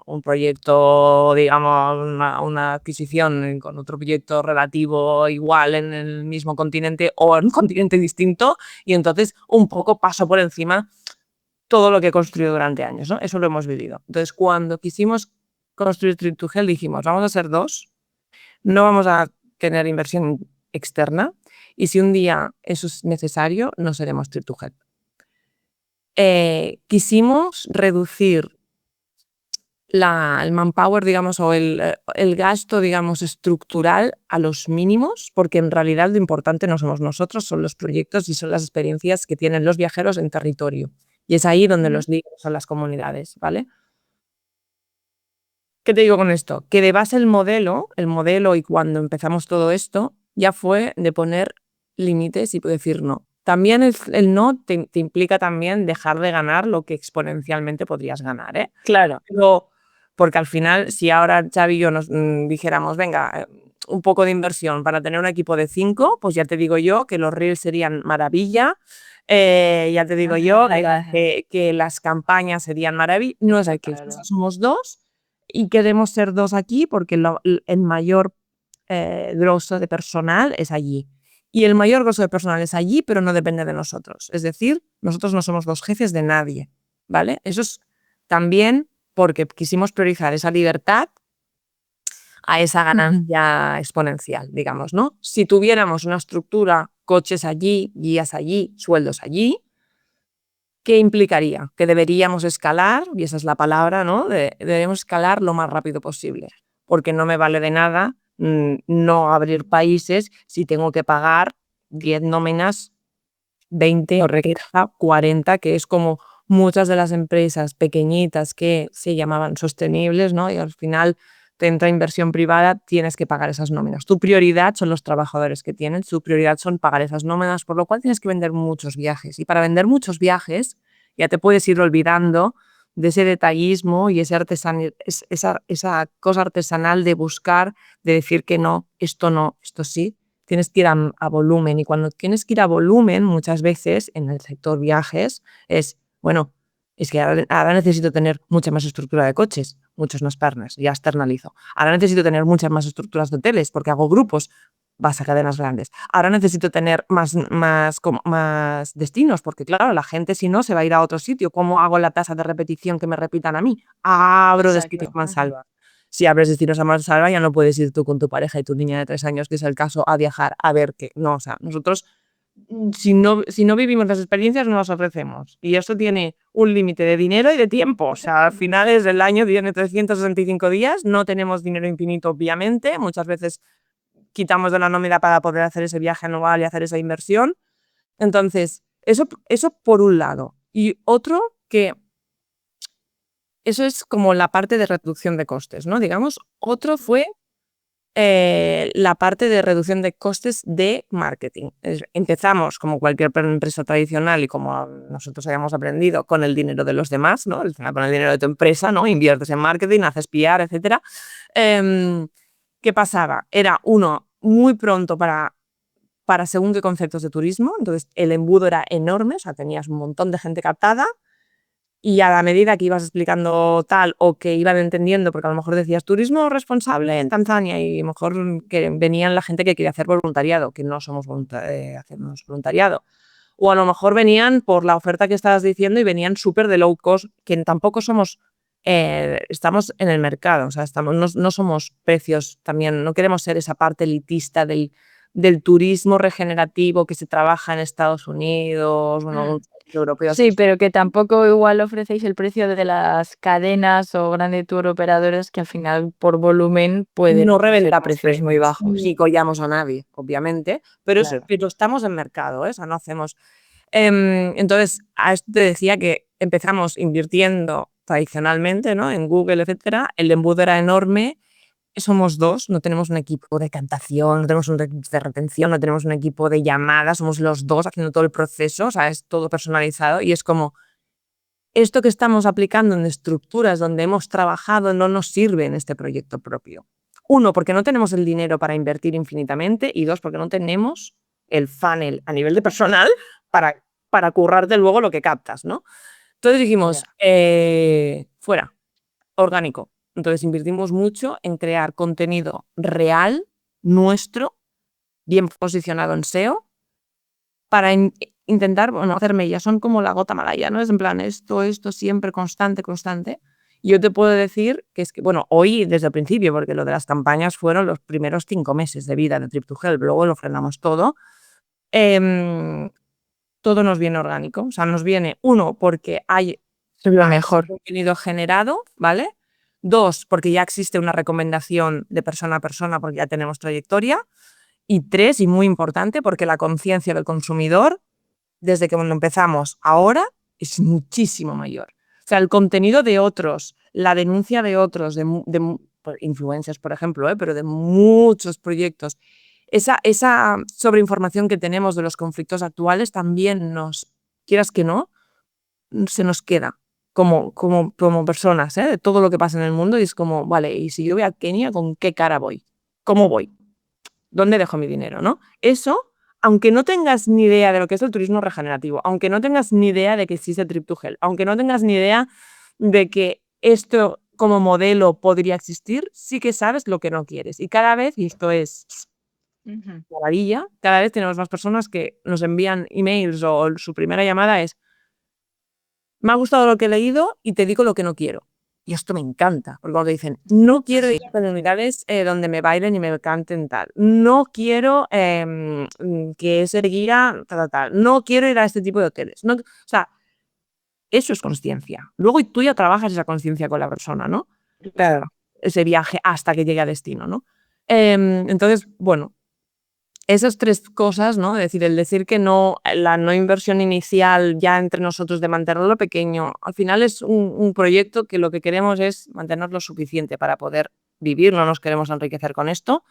un proyecto, digamos, una adquisición con otro proyecto relativo igual en el mismo continente o en un continente distinto, y entonces un poco paso por encima todo lo que he construido durante años, ¿no? Eso lo hemos vivido. Entonces, cuando quisimos construir Trip to Hell, dijimos, vamos a ser dos, no vamos a tener inversión externa, y si un día eso es necesario, no seremos Trip to Hell. Quisimos reducir el manpower, digamos, o el gasto, digamos, estructural a los mínimos, porque en realidad lo importante no somos nosotros, son los proyectos y son las experiencias que tienen los viajeros en territorio. Y es ahí donde Ujú. los líderes son las comunidades, ¿vale? ¿Qué te digo con esto? Que de base el modelo y cuando empezamos todo esto, ya fue de poner límites y decir no. También el no te implica también dejar de ganar lo que exponencialmente podrías ganar, ¿eh? Claro. Pero, porque al final, si ahora Xavi y yo nos dijéramos, venga, un poco de inversión para tener un equipo de 5, pues ya te digo yo que los reels serían maravilla. Ya te digo yo que las campañas serían maravilla. No es aquí, somos 2 y queremos ser 2 aquí porque el mayor grosso de personal es allí. Y el mayor grosso de personal es allí, pero no depende de nosotros. Es decir, nosotros no somos los jefes de nadie, ¿vale? Eso es también porque quisimos priorizar esa libertad a esa ganancia exponencial, digamos, ¿no? Si tuviéramos una estructura, coches allí, guías allí, sueldos allí, ¿qué implicaría? Que deberíamos escalar, y esa es la palabra, ¿no? Debemos escalar lo más rápido posible, porque no me vale de nada no abrir países si tengo que pagar 10 nóminas, 20 o 40, que es como muchas de las empresas pequeñitas que se llamaban sostenibles, ¿no? Y al final te entra inversión privada, tienes que pagar esas nóminas. Tu prioridad son los trabajadores que tienen, su prioridad son pagar esas nóminas, por lo cual tienes que vender muchos viajes. Y para vender muchos viajes ya te puedes ir olvidando de ese detallismo y esa cosa artesanal de buscar, de decir que no, esto sí. Tienes que ir a volumen, y cuando tienes que ir a volumen muchas veces en el sector viajes es, bueno, es que ahora necesito tener mucha más estructura de coches, muchos más partners, ya externalizo. Ahora necesito tener muchas más estructuras de hoteles porque hago grupos, vas a cadenas grandes. Ahora necesito tener más destinos porque, claro, la gente si no se va a ir a otro sitio. ¿Cómo hago la tasa de repetición que me repitan a mí? Abro destinos Mansalva. Si abres destinos a Mansalva ya no puedes ir tú con tu pareja y tu niña de 3 años, que es el caso, a viajar, a ver qué. No, o sea, nosotros si no vivimos las experiencias no las ofrecemos. Y esto tiene un límite de dinero y de tiempo. O sea, al finales del año tiene 365 días, no tenemos dinero infinito, obviamente. Muchas veces quitamos de la nómina para poder hacer ese viaje anual y hacer esa inversión. Entonces, eso por un lado. Y otro que eso es como la parte de reducción de costes, ¿no? Digamos, otro fue la parte de reducción de costes de marketing. Empezamos como cualquier empresa tradicional y como nosotros habíamos aprendido con el dinero de los demás, ¿no? Con el dinero de tu empresa, ¿no? Inviertes en marketing, haces PR, etc. ¿Qué pasaba? Era uno muy pronto para según qué conceptos de turismo, entonces el embudo era enorme, o sea, tenías un montón de gente captada. Y a la medida que ibas explicando tal o que iban entendiendo, porque a lo mejor decías turismo responsable en Tanzania y a lo mejor que venían la gente que quería hacer voluntariado, que no somos hacemos voluntariado. O a lo mejor venían por la oferta que estabas diciendo y venían súper de low cost, que tampoco somos, estamos en el mercado, o sea, no somos precios también, no queremos ser esa parte elitista del turismo regenerativo que se trabaja en Estados Unidos, bueno, europeos. Sí, pero que tampoco igual ofrecéis el precio de las cadenas o grandes tour operadores que al final por volumen pueden no reventa precios muy bajos. Ni collamos a nadie, obviamente, pero estamos en mercado, o sea, no hacemos. Entonces, a esto te decía que empezamos invirtiendo tradicionalmente, ¿no? En Google, etcétera. El embudo era enorme. Somos 2, no tenemos un equipo de captación, no tenemos un equipo de retención, no tenemos un equipo de llamadas, somos los 2 haciendo todo el proceso, o sea, es todo personalizado y es como esto que estamos aplicando en estructuras donde hemos trabajado no nos sirve en este proyecto propio. 1, porque no tenemos el dinero para invertir infinitamente y 2, porque no tenemos el funnel a nivel de personal para currarte luego lo que captas, ¿no? Entonces dijimos, fuera, orgánico. Entonces invertimos mucho en crear contenido real, nuestro, bien posicionado en SEO, para intentar, bueno, hacer mellas. Son como la gota malaya, ¿no? Es en plan, esto siempre constante. Yo te puedo decir que es que, bueno, hoy desde el principio, porque lo de las campañas fueron los primeros 5 meses de vida de Trip2Help, luego lo frenamos todo. Todo nos viene orgánico. O sea, nos viene, 1, porque hay mejor contenido generado, ¿vale? 2, porque ya existe una recomendación de persona a persona porque ya tenemos trayectoria. Y 3, y muy importante, porque la conciencia del consumidor, desde que cuando empezamos ahora, es muchísimo mayor. O sea, el contenido de otros, la denuncia de otros, de influencers, por ejemplo, pero de muchos proyectos, esa sobreinformación que tenemos de los conflictos actuales también quieras que no, se nos queda como personas, de todo lo que pasa en el mundo y es como, vale, y si yo voy a Kenia, ¿con qué cara voy? ¿Cómo voy? ¿Dónde dejo mi dinero, no? Eso, aunque no tengas ni idea de lo que es el turismo regenerativo, aunque no tengas ni idea de que existe Trip to Hell, aunque no tengas ni idea de que esto como modelo podría existir, sí que sabes lo que no quieres. Y cada vez, y esto es maravilla, cada vez tenemos más personas que nos envían emails o su primera llamada es: me ha gustado lo que he leído y te digo lo que no quiero. Y esto me encanta, porque cuando te dicen, no quiero ir a comunidades donde me bailen y me canten tal, no quiero que ese guía tal, no quiero ir a este tipo de hoteles. No, o sea, eso es consciencia. Luego tú ya trabajas esa consciencia con la persona, ¿no? Claro. Ese viaje hasta que llegue a destino, ¿no? Entonces, bueno, esas tres cosas, ¿no? Es decir, el decir que no, la no inversión inicial ya entre nosotros de mantenerlo pequeño, al final es un proyecto que lo que queremos es mantenerlo suficiente para poder vivir, no nos queremos enriquecer con esto,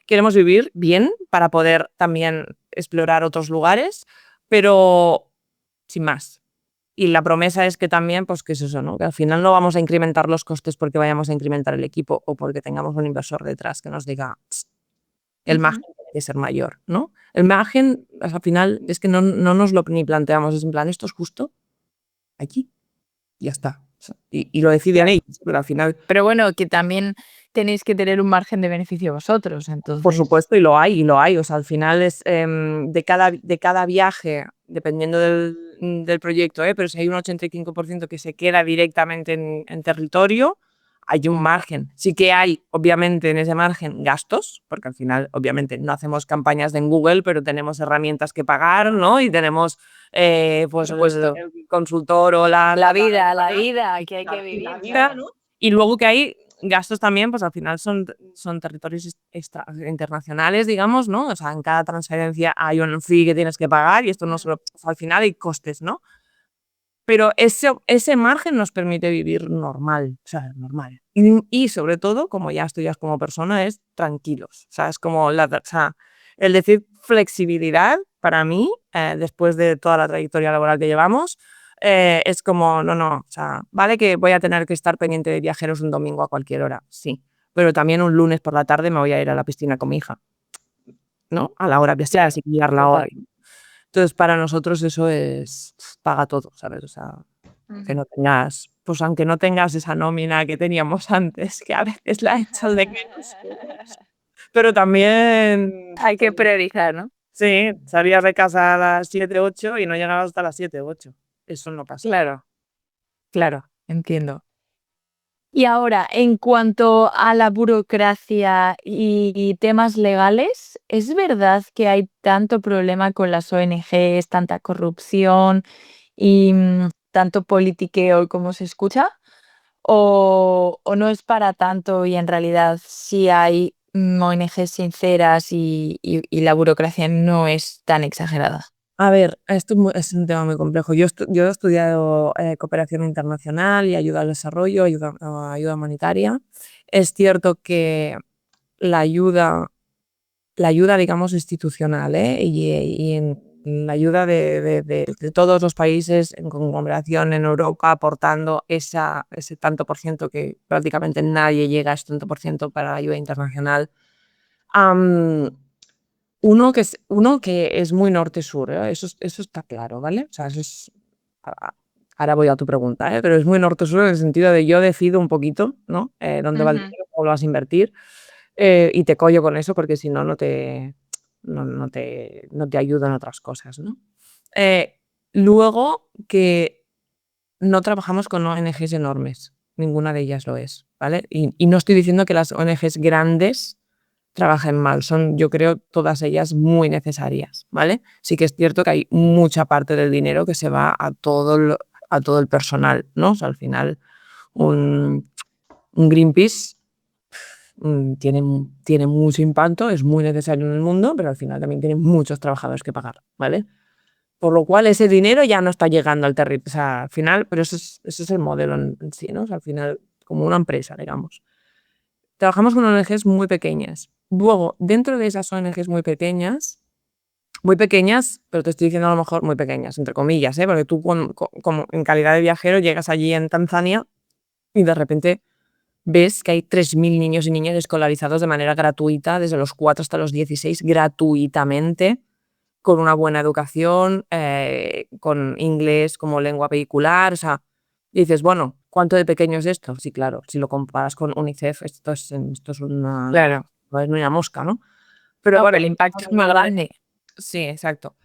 queremos vivir bien para poder también explorar otros lugares, pero sin más. Y la promesa es que también, pues que es eso, ¿no? Que al final no vamos a incrementar los costes porque vayamos a incrementar el equipo o porque tengamos un inversor detrás que nos diga: el margen tiene que ser mayor, ¿no? El margen, al final, es que no nos lo ni planteamos, es en plan, esto es justo aquí, ya está. O sea, y lo deciden ellos, pero al final, Pero bueno, que también tenéis que tener un margen de beneficio vosotros, por entonces. supuesto, y lo hay. O sea, al final es de cada viaje, dependiendo del proyecto, pero si hay un 85% que se queda directamente en territorio, hay un margen. Sí que hay, obviamente, en ese margen gastos, porque al final, obviamente, no hacemos campañas en Google, pero tenemos herramientas que pagar, ¿no? Y tenemos, pues, el consultor o La vida que hay que vivir. ¿no? Y luego que hay gastos también, pues al final son territorios internacionales, digamos, ¿no? O sea, en cada transferencia hay un fee que tienes que pagar y esto no solo, pues, al final hay costes, ¿no? Pero ese margen nos permite vivir normal, o sea, normal. Y sobre todo, como ya estudias como persona, es tranquilos. O sea, es como o sea, el decir flexibilidad, para mí, después de toda la trayectoria laboral que llevamos, es como, no, o sea, vale que voy a tener que estar pendiente de viajeros un domingo a cualquier hora, sí, pero también un lunes por la tarde me voy a ir a la piscina con mi hija, ¿no? A la hora que sea, sin guiar la hora. Entonces, para nosotros eso es, paga todo, ¿sabes? O sea, que no tengas, pues aunque no tengas esa nómina que teníamos antes, que a veces la echas de menos, pero también, Hay que priorizar, ¿no? sí, salías de casa a las 7, 8 y no llegabas hasta las 7, 8. Eso no pasa. Claro, claro, entiendo. Y ahora, en cuanto a la burocracia y temas legales, ¿es verdad que hay tanto problema con las ONGs, tanta corrupción y tanto politiqueo como se escucha? ¿O no es para tanto y en realidad sí hay ONGs sinceras y la burocracia no es tan exagerada? A ver, esto es un tema muy complejo. Yo he estudiado cooperación internacional y ayuda al desarrollo, ayuda humanitaria. Es cierto que la ayuda, digamos, institucional, y en la ayuda de todos los países en conglomeración en Europa aportando ese tanto por ciento que prácticamente nadie llega a ese tanto por ciento para la ayuda internacional. Uno que es muy norte-sur, eso está claro, ¿vale? O sea, eso es. Ahora voy a tu pregunta, pero es muy norte-sur en el sentido de yo decido un poquito, ¿no? Dónde va el dinero, cómo lo vas a invertir, y te collo con eso porque si no, no te ayuda en otras cosas, ¿no? Luego que no trabajamos con ONGs enormes, ninguna de ellas lo es, ¿vale? Y no estoy diciendo que las ONGs grandes trabajen mal, son, yo creo, todas ellas muy necesarias, ¿vale? Sí que es cierto que hay mucha parte del dinero que se va a todo el personal, ¿no? O sea, al final un Greenpeace tiene mucho impacto, es muy necesario en el mundo, pero al final también tiene muchos trabajadores que pagar, ¿vale? Por lo cual ese dinero ya no está llegando al territorio, o sea, al final, pero eso es el modelo en sí, ¿no? O sea, al final, como una empresa, digamos. Trabajamos con ONGs muy pequeñas. Luego, dentro de esas ONGs muy pequeñas, pero te estoy diciendo a lo mejor muy pequeñas, entre comillas, porque tú como en calidad de viajero llegas allí en Tanzania y de repente ves que hay 3.000 niños y niñas escolarizados de manera gratuita, desde los 4 hasta los 16, gratuitamente, con una buena educación, con inglés como lengua vehicular. O sea, dices, bueno, ¿cuánto de pequeño es esto? Sí, claro, si lo comparas con UNICEF, esto es una, Claro. no es ni una mosca, ¿no? Pero No, bueno, pero el impacto es muy grande. sí, exacto.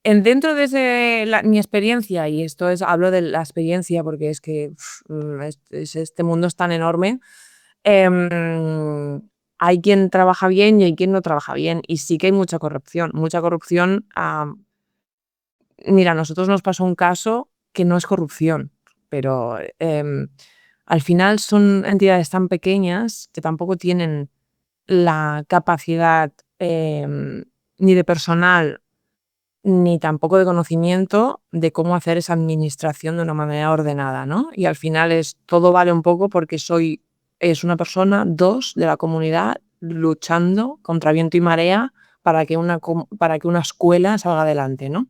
Dentro de mi experiencia, y esto hablo de la experiencia porque es que este mundo es tan enorme, hay quien trabaja bien y hay quien no trabaja bien, y sí que hay mucha corrupción. Mucha corrupción. Mira, a nosotros nos pasó un caso que no es corrupción, pero al final son entidades tan pequeñas que tampoco tienen la capacidad ni de personal ni tampoco de conocimiento de cómo hacer esa administración de una manera ordenada, ¿no? Y al final todo vale un poco porque es una persona, dos, de la comunidad luchando contra viento y marea para que una escuela salga adelante, ¿no?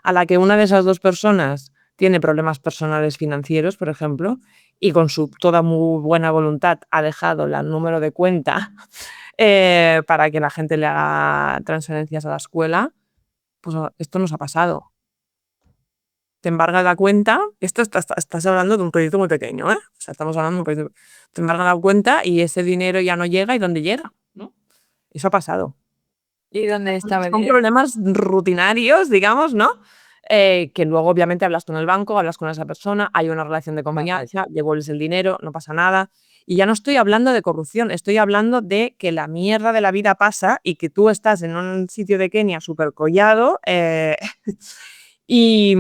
A la que una de esas dos personas tiene problemas personales financieros, por ejemplo, y con su toda muy buena voluntad ha dejado el número de cuenta para que la gente le haga transferencias a la escuela. Pues esto nos ha pasado. Te embarga la cuenta, estás hablando de un proyecto muy pequeño, ¿eh? O sea, estamos hablando de un proyecto, te embarga la cuenta y ese dinero ya no llega, ¿y dónde llega? ¿No? Eso ha pasado. ¿Y dónde estaba el Son dinero? problemas rutinarios, digamos, ¿no? Que luego obviamente hablas con el banco, hablas con esa persona, hay una relación de confianza, devuelves el dinero, no pasa nada. Y ya no estoy hablando de corrupción, estoy hablando de que la mierda de la vida pasa y que tú estás en un sitio de Kenia súper collado y,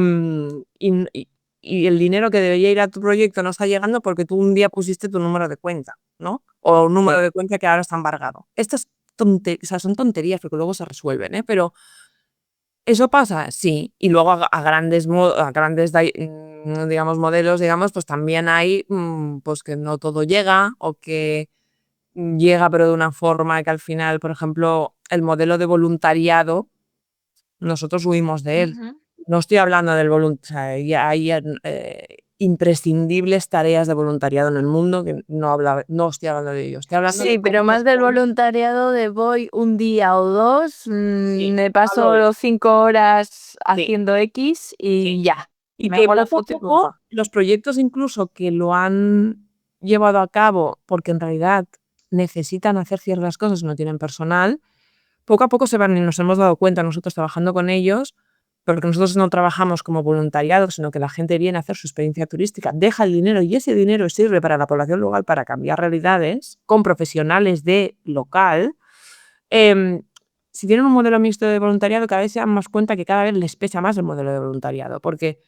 y el dinero que debería ir a tu proyecto no está llegando porque tú un día pusiste tu número de cuenta, ¿no? O un número de cuenta que ahora está embargado. Estas o sea, son tonterías porque luego se resuelven, ¿eh? Pero ¿eso pasa? Sí. Y luego a grandes, digamos, modelos, digamos, pues también hay pues que no todo llega o que llega pero de una forma que al final, por ejemplo, el modelo de voluntariado, nosotros huimos de él. Ujú. No estoy hablando del voluntariado, hay imprescindibles tareas de voluntariado en el mundo que no estoy hablando de ello. Estoy hablando Sí, de pero cómo más del voluntariado de voy un día o dos, sí, me hablo paso de eso. 5 horas Sí, haciendo X sí. y ya. Y Me que hago la poco a foto y poco punto. los proyectos incluso que lo han llevado a cabo porque en realidad necesitan hacer ciertas cosas, no tienen personal, poco a poco se van y nos hemos dado cuenta nosotros trabajando con ellos, porque nosotros no trabajamos como voluntariado, sino que la gente viene a hacer su experiencia turística, deja el dinero y ese dinero sirve para la población local para cambiar realidades con profesionales de local. Em, si tienen un modelo mixto de voluntariado, cada vez se dan más cuenta que cada vez les pesa más el modelo de voluntariado, porque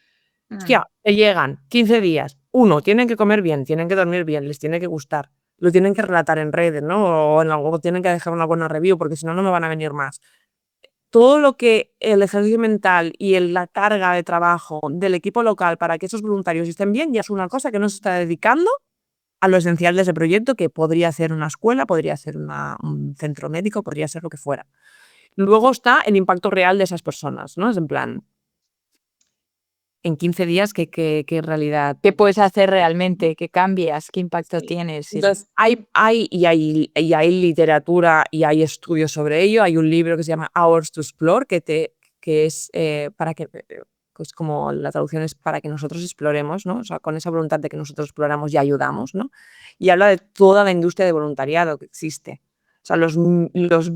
Mm. hostia, te llegan 15 días. Uno, tienen que comer bien, tienen que dormir bien, les tiene que gustar. Lo tienen que relatar en redes, ¿no? O en algo, tienen que dejar una buena review, porque si no, no me van a venir más. Todo lo que el ejercicio mental y la carga de trabajo del equipo local para que esos voluntarios estén bien ya es una cosa que no se está dedicando a lo esencial de ese proyecto, que podría ser una escuela, podría ser un centro médico, podría ser lo que fuera. Luego está el impacto real de esas personas, ¿no? Es en plan, en 15 días, ¿qué realidad? ¿Qué puedes hacer realmente? ¿Qué cambias? ¿Qué impacto tienes? Sí. Entonces, hay literatura y hay estudios sobre ello. Hay un libro que se llama Hours to Explore, que es para que, pues como la traducción es para que nosotros exploremos, ¿no? O sea, con esa voluntad de que nosotros exploramos y ayudamos, ¿no? Y habla de toda la industria de voluntariado que existe. O sea, los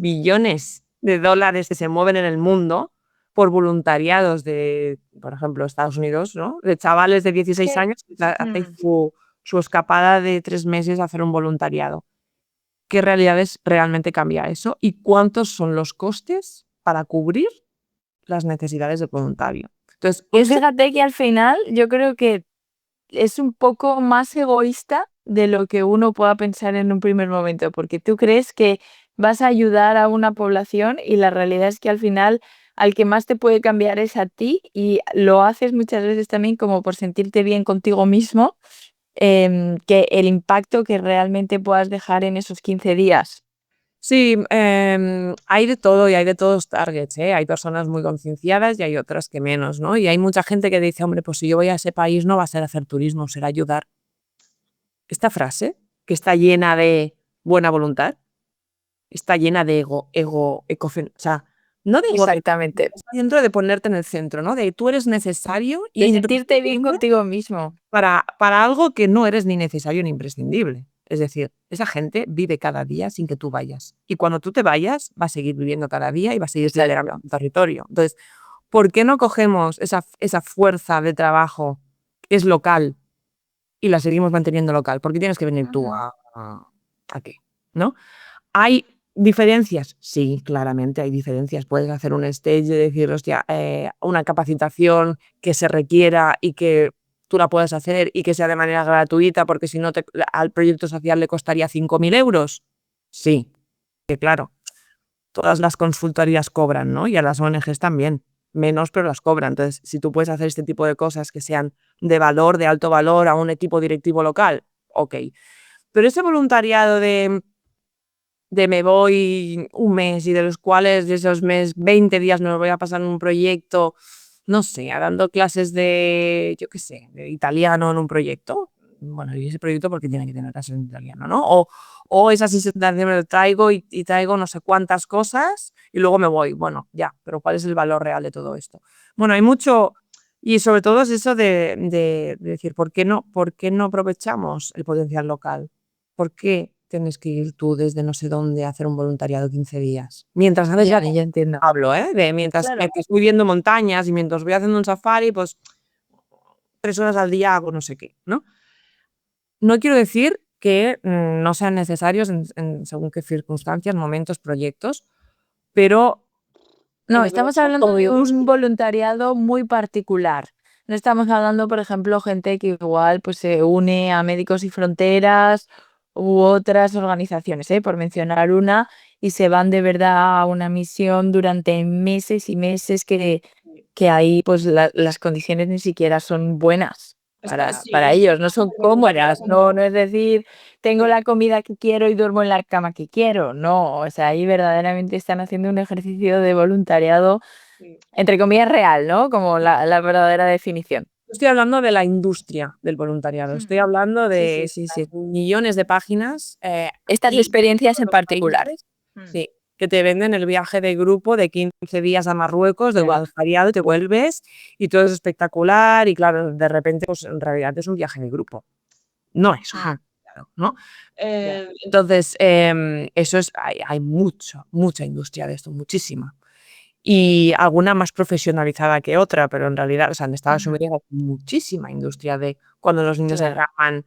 billones de dólares que se mueven en el mundo por voluntariados de, por ejemplo, Estados Unidos, ¿no? De chavales de 16 ¿Qué? años que hacen Mm. su escapada de 3 meses a hacer un voluntariado. ¿Qué realidades realmente cambia eso? ¿Y cuántos son los costes para cubrir las necesidades del voluntario? Entonces, Pues fíjate que al final yo creo que es un poco más egoísta de lo que uno pueda pensar en un primer momento, porque tú crees que vas a ayudar a una población y la realidad es que al final al que más te puede cambiar es a ti y lo haces muchas veces también como por sentirte bien contigo mismo, que el impacto que realmente puedas dejar en esos 15 días. sí, hay de todo y hay de todos targets, ¿eh? Hay personas muy concienciadas y hay otras que menos, ¿no? Y hay mucha gente que dice, hombre, pues si yo voy a ese país no va a ser hacer turismo, será ayudar. Esta frase, que está llena de buena voluntad, está llena de o sea, no de ego, Exactamente. está dentro de ponerte en el centro, ¿no? De tú eres necesario De y sentirte bien contigo mismo. para algo que no eres ni necesario ni imprescindible. Es decir, esa gente vive cada día sin que tú vayas. Y cuando tú te vayas, va a seguir viviendo cada día y va a seguir acelerando el territorio. Entonces, ¿por qué no cogemos esa fuerza de trabajo que es local y la seguimos manteniendo local? ¿Por qué tienes que venir tú a qué? ¿No? ¿Hay diferencias? Sí, claramente hay diferencias. Puedes hacer un stage de decir, hostia, una capacitación que se requiera y que tú la puedas hacer y que sea de manera gratuita, porque si no al proyecto social le costaría 5.000 euros. Sí, que claro, todas las consultorías cobran, ¿no? Y a las ONGs también, menos, pero las cobran. Entonces, si tú puedes hacer este tipo de cosas que sean de valor, de alto valor a un equipo directivo local, ok. Pero ese voluntariado de me voy un mes y de los cuales de esos meses 20 días me los voy a pasar en un proyecto, no sé, dando clases de, yo qué sé, de italiano en un proyecto. Bueno, y ese proyecto porque tiene que tener clases en italiano, ¿no? O esa sensación me lo traigo y traigo no sé cuántas cosas y luego me voy. Bueno, ya, pero ¿cuál es el valor real de todo esto? Bueno, hay mucho, y sobre todo es eso de decir, por qué no aprovechamos el potencial local? ¿Por qué tienes que ir tú desde no sé dónde a hacer un voluntariado 15 días? Mientras haces Ya entiendo. hablo, de mientras voy viendo montañas y mientras voy haciendo un safari, pues 3 horas al día hago no sé qué, ¿no? No quiero decir que no sean necesarios en según qué circunstancias, momentos, proyectos, pero No, estamos hablando de un voluntariado muy particular. No estamos hablando, por ejemplo, gente que igual pues se une a Médicos Sin Fronteras u otras organizaciones, por mencionar una, y se van de verdad a una misión durante meses y meses que ahí pues las condiciones ni siquiera son buenas para ellos, no son cómodas, no es decir, tengo la comida que quiero y duermo en la cama que quiero, no, o sea, ahí verdaderamente están haciendo un ejercicio de voluntariado, entre comillas, real, ¿no? Como la verdadera definición. estoy hablando de la industria del voluntariado, estoy hablando de Sí, millones de páginas. Estas Y experiencias en los particular. países, sí, que te venden el viaje de grupo de 15 días a Marruecos, de voluntariado, y te vuelves y todo es espectacular y claro, de repente, pues en realidad es un viaje de grupo. No es un voluntariado, ¿no? Entonces, eso es, hay mucha industria de esto, muchísima. Y alguna más profesionalizada que otra, pero en realidad, o sea, en Estados Unidos hay muchísima industria de cuando los niños acaban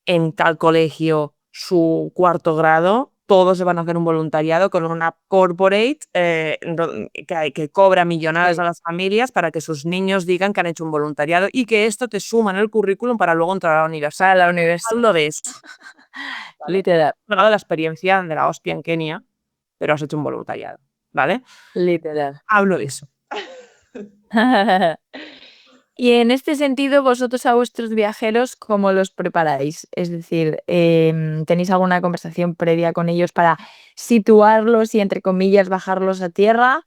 en tal colegio su cuarto grado, todos se van a hacer un voluntariado con una corporate que cobra millonadas a las familias para que sus niños digan que han hecho un voluntariado y que esto te suma en el currículum para luego entrar a la universidad. Para la universidad. Hablo de eso. Literal. He hablado de la experiencia de la hostia en Kenia, pero has hecho un voluntariado, ¿vale? Literal. Hablo de eso. Y en este sentido, vosotros a vuestros viajeros, ¿cómo los preparáis? Es decir, ¿tenéis alguna conversación previa con ellos para situarlos y, entre comillas, bajarlos a tierra?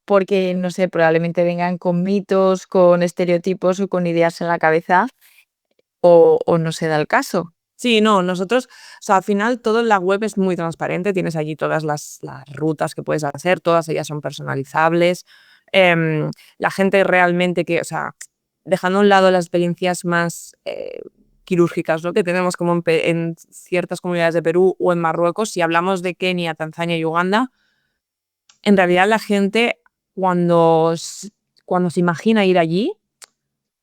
Porque, no sé, probablemente vengan con mitos, con estereotipos o con ideas en la cabeza, o no se da el caso. Sí, no, nosotros, o sea, al final todo en la web es muy transparente, tienes allí todas las rutas que puedes hacer, todas ellas son personalizables. La gente realmente que, o sea, dejando a un lado las experiencias más quirúrgicas, ¿no? Que tenemos como en ciertas comunidades de Perú o en Marruecos, si hablamos de Kenia, Tanzania y Uganda, en realidad la gente cuando se imagina ir allí,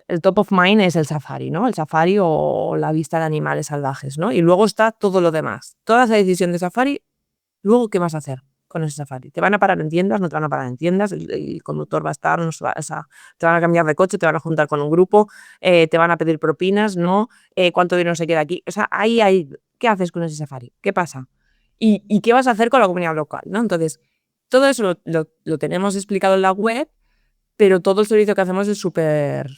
el top of mind es el safari, ¿no? El safari o la vista de animales salvajes, ¿no? Y luego está todo lo demás. Toda esa decisión de safari, luego, ¿qué vas a hacer con ese safari? ¿Te van a parar en tiendas? ¿No te van a parar en tiendas? El conductor va a estar, no se va, o sea, te van a cambiar de coche, te van a juntar con un grupo, te van a pedir propinas, ¿no? ¿Cuánto dinero se queda aquí? O sea, ¿qué haces con ese safari? ¿Qué pasa? ¿Y qué vas a hacer con la comunidad local, ¿no? Entonces, todo eso lo tenemos explicado en la web, pero todo el servicio que hacemos es súper,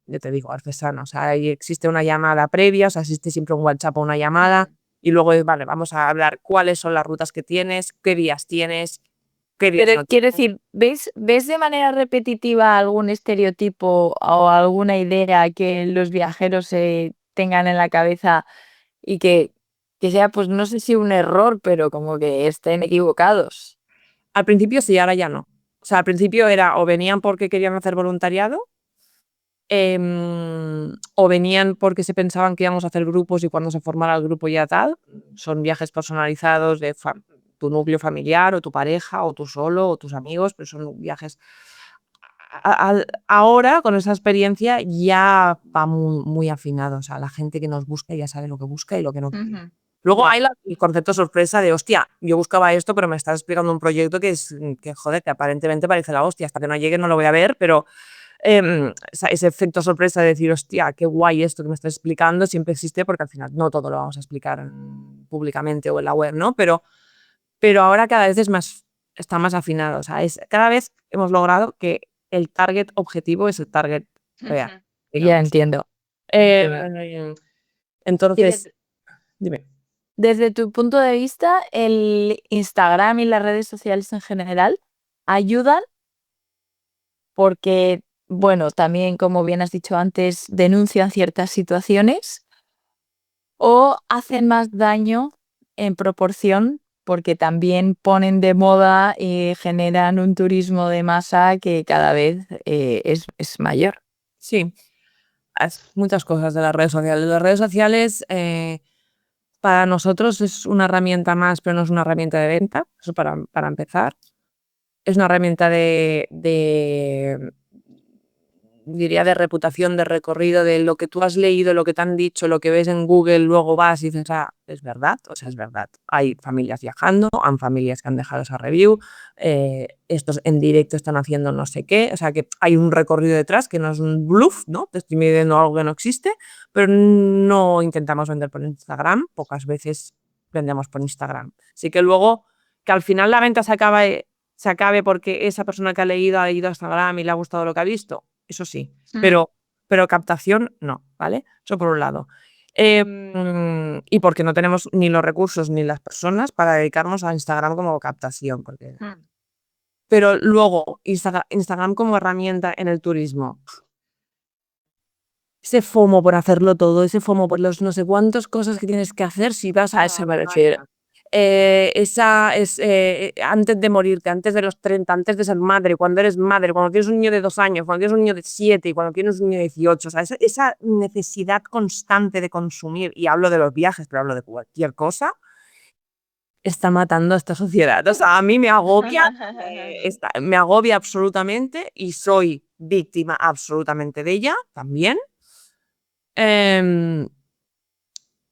yo te digo, artesano. O sea, ahí existe una llamada previa, o sea, existe siempre un WhatsApp o una llamada, y luego, vale, vamos a hablar cuáles son las rutas que tienes, qué días Pero no quiero tienes. decir, ¿ves de manera repetitiva algún estereotipo o alguna idea que los viajeros tengan en la cabeza y que que sea, pues no sé si un error, pero como que estén equivocados. Al principio sí, ahora ya no. O sea, al principio era o venían porque querían hacer voluntariado, o venían porque se pensaban que íbamos a hacer grupos y cuando se formara el grupo ya tal. Son viajes personalizados de tu núcleo familiar o tu pareja o tú solo o tus amigos, pero son viajes. Ahora, con esa experiencia, ya va muy afinado. O sea, la gente que nos busca ya sabe lo que busca y lo que no quiere. Luego hay el concepto sorpresa de, hostia, yo buscaba esto, pero me estás explicando un proyecto que joder, que aparentemente parece la hostia, hasta que no llegue no lo voy a ver, pero ese efecto sorpresa de decir, hostia, qué guay esto que me estás explicando, siempre existe porque al final no todo lo vamos a explicar públicamente o en la web, ¿no? Pero ahora cada vez está más afinado, o sea, cada vez hemos logrado que el target objetivo es el target real, Ya digamos. entiendo. Entonces, dime. Desde tu punto de vista, ¿el Instagram y las redes sociales en general ayudan? Porque, bueno, también, como bien has dicho antes, denuncian ciertas situaciones o hacen más daño en proporción porque también ponen de moda y generan un turismo de masa que cada vez es mayor. Sí, muchas cosas de las redes sociales. Las redes sociales para nosotros es una herramienta más, pero no es una herramienta de venta, eso para empezar. Es una herramienta diría, de reputación, de recorrido, de lo que tú has leído, lo que te han dicho, lo que ves en Google, luego vas y dices, ah, es verdad, o sea, es verdad. Hay familias viajando, hay familias que han dejado esa review, estos en directo están haciendo no sé qué, o sea, que hay un recorrido detrás que no es un bluff, ¿no? Te estoy midiendo algo que no existe, pero no intentamos vender por Instagram, pocas veces vendemos por Instagram. Así que luego, que al final la venta se acabe porque esa persona que ha ido a Instagram y le ha gustado lo que ha visto, eso sí, pero captación no, ¿vale? Eso por un lado. Y porque no tenemos ni los recursos ni las personas para dedicarnos a Instagram como captación. Pero luego, Instagram como herramienta en el turismo. Ese FOMO por hacerlo todo, ese FOMO por los no sé cuántas cosas que tienes que hacer si vas a ese me refiero. Esa es antes de morirte, antes de los 30, antes de ser madre, cuando eres madre, cuando tienes un niño de 2 años, cuando tienes un niño de 7 y cuando tienes un niño de 18. O sea, esa necesidad constante de consumir, y hablo de los viajes, pero hablo de cualquier cosa, está matando a esta sociedad. O sea, a mí me agobia, me agobia absolutamente y soy víctima absolutamente de ella también.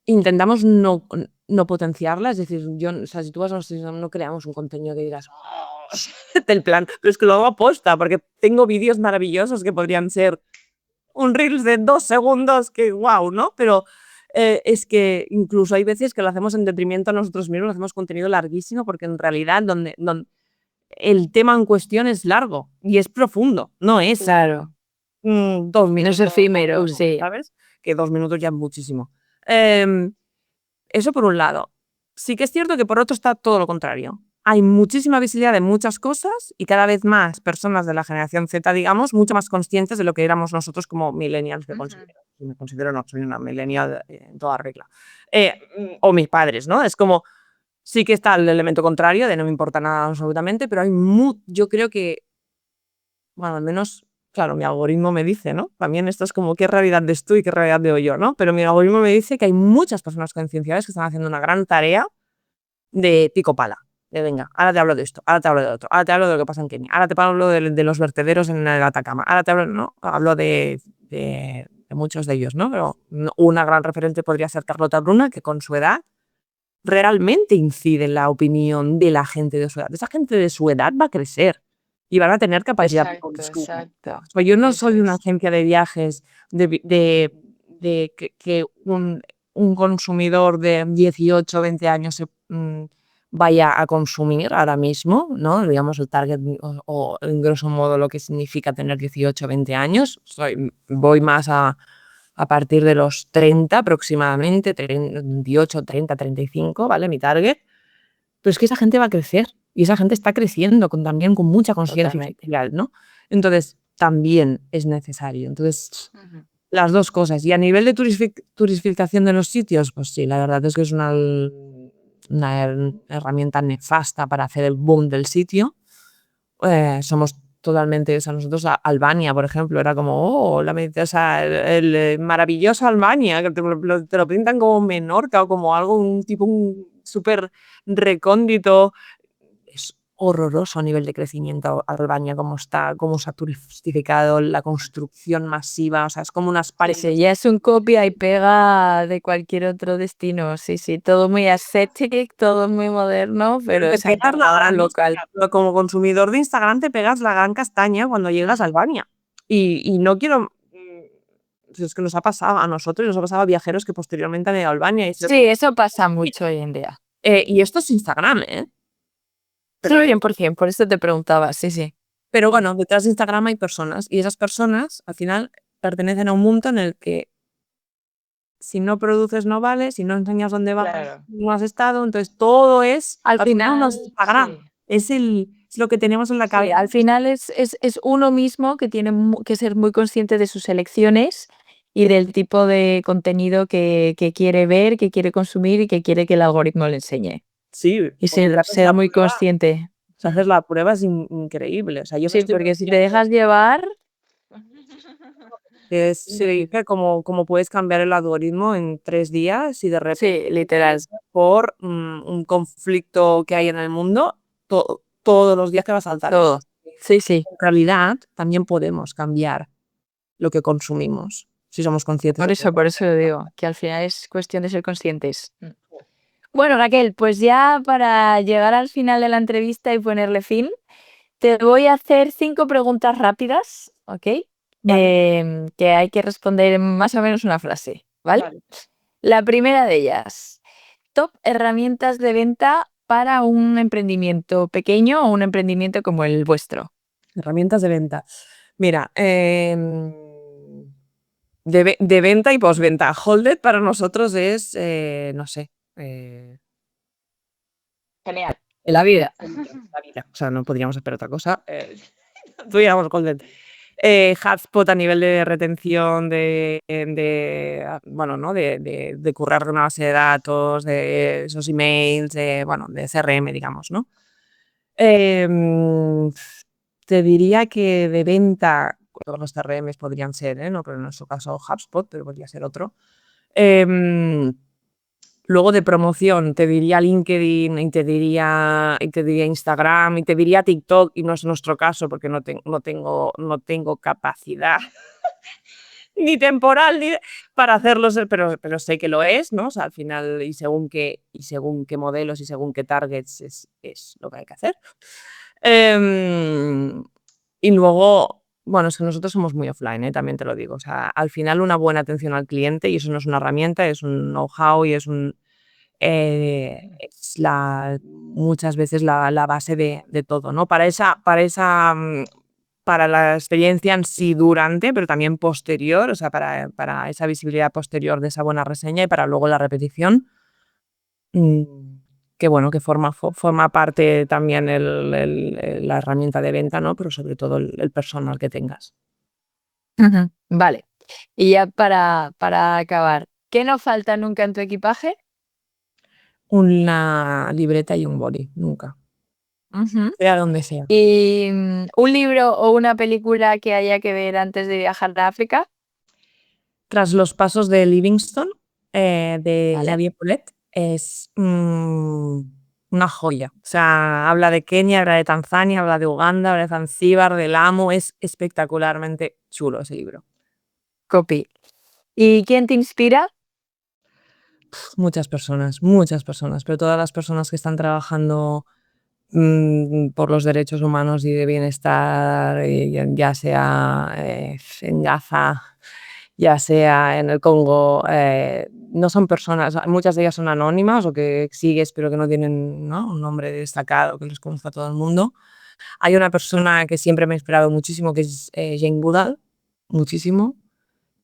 Intentamos no potenciarla, es decir, o sea, si tú vas a nosotros no creamos un contenido que digas del plan, pero es que lo hago aposta porque tengo vídeos maravillosos que podrían ser un reels de 2 segundos que wow, ¿no? Pero es que incluso hay veces que lo hacemos en detrimento a nosotros mismos, hacemos contenido larguísimo porque en realidad donde el tema en cuestión es largo y es profundo, no es Claro. 2 minutos. Es efímero, sí. ¿Sabes? Que 2 minutos ya es muchísimo. Eso por un lado. Sí que es cierto que por otro está todo lo contrario. Hay muchísima visibilidad de muchas cosas y cada vez más personas de la generación Z, digamos, mucho más conscientes de lo que éramos nosotros como millennials, me considero no, soy una millennial en toda regla. O mis padres, ¿no? Es como, sí que está el elemento contrario de no me importa nada absolutamente, pero yo creo que, bueno, al menos, claro, mi algoritmo me dice, ¿no? También esto es como qué realidad ves tú y qué realidad veo yo, ¿no? Pero mi algoritmo me dice que hay muchas personas concienciadas que están haciendo una gran tarea de pico pala. De venga, ahora te hablo de esto, ahora te hablo de otro, ahora te hablo de lo que pasa en Kenia, ahora te hablo de los vertederos en el Atacama, ahora te hablo, ¿no? Hablo de muchos de ellos, ¿no? Pero una gran referente podría ser Carlota Bruna, que con su edad realmente incide en la opinión de la gente de su edad. Esa gente de su edad va a crecer y van a tener capacidad de consumo. Exacto. Pues yo no soy una agencia de viajes que un consumidor de 18 o 20 años vaya a consumir ahora mismo, ¿no? Digamos el target o en grosso modo lo que significa tener 18 o 20 años. Voy más a partir de los 30 aproximadamente, 28, 30, 35, ¿vale? Mi target. Pero es que esa gente va a crecer y esa gente está creciendo también con mucha conciencia social, ¿no? Entonces, también es necesario. Entonces, Las dos cosas. Y a nivel de turistificación de los sitios, pues sí, la verdad es que es una herramienta nefasta para hacer el boom del sitio. Somos totalmente, o sea, nosotros Albania, por ejemplo, era como, oh, o sea, el maravilloso Albania, que te lo pintan como Menorca o como algo, un tipo súper recóndito. Es horroroso a nivel de crecimiento Albania, cómo se ha turistificado, la construcción masiva, o sea, es como unas Sí, paredes. sí, ya es un copia y pega de cualquier otro destino. Sí, sí, todo muy aesthetic, todo muy moderno, pero Te se ha pegas la encargado gran, local. como consumidor de Instagram te pegas la gran castaña cuando llegas a Albania. Y no quiero, es que nos ha pasado a nosotros y nos ha pasado a viajeros que posteriormente han ido a Albania. Sí, eso pasa mucho hoy en día. Y esto es Instagram, ¿eh? Sí, 100%, por eso te preguntaba, sí, sí. Pero bueno, detrás de Instagram hay personas y esas personas al final pertenecen a un mundo en el que si no produces no vale, si no enseñas dónde vas, Claro. no has estado, entonces todo es, Al final, no es Instagram, sí. es lo que tenemos en la Sí, cabeza. al final es uno mismo que tiene que ser muy consciente de sus elecciones y del tipo de contenido que quiere ver, que quiere consumir y que quiere que el algoritmo le enseñe. Sí, Y porque ser muy consciente. si haces la prueba es increíble. O sea, yo me Sí, estoy porque si te dejas llevar, se dice cómo puedes cambiar el algoritmo en 3 días y de repente sí, literal, por un conflicto que hay en el mundo, todos los días que va a saltar. todo. Sí, sí. En realidad, también podemos cambiar lo que consumimos, si somos conscientes de Por eso lo digo, que al final es cuestión de ser conscientes. Bueno, Raquel, pues ya para llegar al final de la entrevista y ponerle fin, te voy a hacer 5 preguntas rápidas, ¿ok? Vale. Que hay que responder en más o menos una frase, ¿vale? Vale. La primera de ellas, top herramientas de venta para un emprendimiento pequeño o un emprendimiento como el vuestro. Herramientas de venta. Mira, de venta y postventa. Holded para nosotros es, no sé, Genial. En la vida. la vida. O sea, no podríamos esperar otra cosa. Tú digamos Holded. HubSpot a nivel de retención bueno, ¿no? de currar de una base de datos, de esos emails, bueno, de CRM, digamos, ¿no? Em, Te diría que de venta, todos los CRMs podrían ser, no, pero en nuestro caso HubSpot, pero podría ser otro. Em, Luego de promoción te diría LinkedIn y te diría Instagram y te diría TikTok, y no es nuestro caso porque no tengo capacidad ni temporal para hacerlo, pero sé que lo es, ¿no? O sea, al final, y según qué modelos y según qué targets es lo que hay que hacer. Em, y luego, bueno, es que nosotros somos muy offline, también te lo digo. O sea, al final una buena atención al cliente, y eso no es una herramienta, es un know-how y muchas veces la base de todo, ¿no? Para la experiencia en sí durante, pero también posterior, o sea, para esa visibilidad posterior de esa buena reseña y para luego la repetición, mm, que bueno, que forma parte también la herramienta de venta, ¿no? Pero sobre todo el personal que tengas. Ujú. Vale. Y ya para acabar, ¿qué no falta nunca en tu equipaje? Una libreta y un boli, nunca, Ujú. sea donde sea. ¿Y un libro o una película que haya que ver antes de viajar a África? Tras los pasos de Livingstone, de Vale. Xavier Polet, es una joya. O sea, habla de Kenia, habla de Tanzania, habla de Uganda, habla de Zanzíbar, del Lamu. Es espectacularmente chulo ese libro. Copy. ¿Y quién te inspira? Muchas personas, pero todas las personas que están trabajando por los derechos humanos y de bienestar, ya sea en Gaza, ya sea en el Congo, no son personas, muchas de ellas son anónimas o que sigues pero que no tienen, ¿no?, un nombre destacado que les conozca a todo el mundo. Hay una persona que siempre me ha inspirado muchísimo, que es Jane Goodall, muchísimo,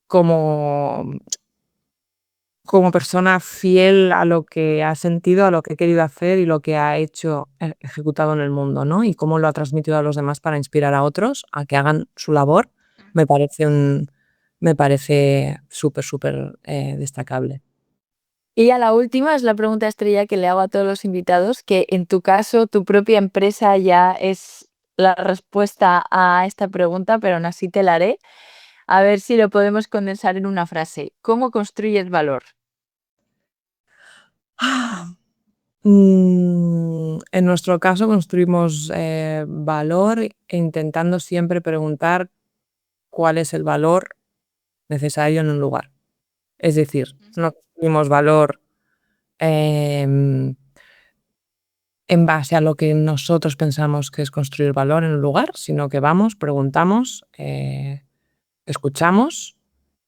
como persona fiel a lo que ha sentido, a lo que ha querido hacer y lo que ha hecho, ejecutado en el mundo, ¿no? Y cómo lo ha transmitido a los demás para inspirar a otros a que hagan su labor. Me parece me parece súper destacable. Y ya la última es la pregunta estrella que le hago a todos los invitados, que en tu caso tu propia empresa ya es la respuesta a esta pregunta, pero aún así te la haré. A ver si lo podemos condensar en una frase. ¿Cómo construyes valor? En nuestro caso construimos valor intentando siempre preguntar cuál es el valor necesario en un lugar. Es decir, no construimos valor em, en base a lo que nosotros pensamos que es construir valor en un lugar, sino que vamos, preguntamos, escuchamos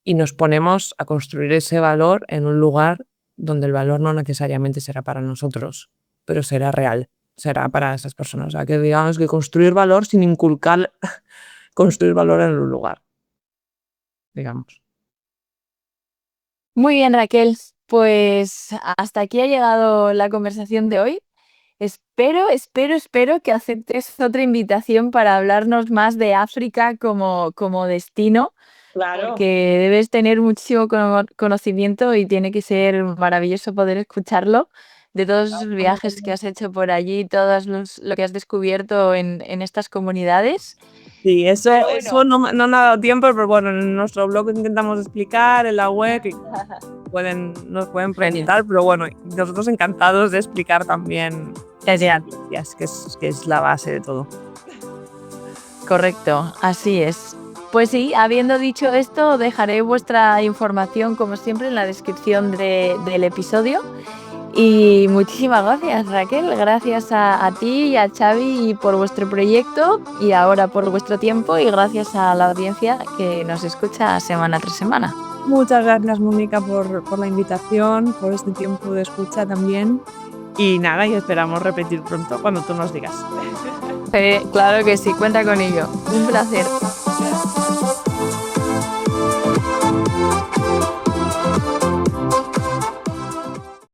y nos ponemos a construir ese valor en un lugar donde el valor no necesariamente será para nosotros, pero será real, será para esas personas. O sea, que digamos que construir valor sin inculcar construir valor en un lugar, digamos. Muy bien, Raquel. Pues hasta aquí ha llegado la conversación de hoy. Espero que aceptes otra invitación para hablarnos más de África como destino, Claro. porque debes tener muchísimo conocimiento y tiene que ser maravilloso poder escucharlo de todos esos viajes que has hecho por allí, lo que has descubierto en estas comunidades. Sí, Pero bueno. eso no me ha dado tiempo, pero bueno, en nuestro blog intentamos explicar, en la web, y nos pueden preguntar, pero bueno, nosotros encantados de explicar también que es la base de todo. Correcto, así es. Pues sí, habiendo dicho esto, dejaré vuestra información como siempre en la descripción del episodio. Y muchísimas gracias, Raquel. Gracias a ti y a Xavi por vuestro proyecto y ahora por vuestro tiempo y gracias a la audiencia que nos escucha semana tras semana. Muchas gracias, Mónica, por la invitación, por este tiempo de escucha también. Y nada, y esperamos repetir pronto cuando tú nos digas. Claro que sí, cuenta con ello. Un placer.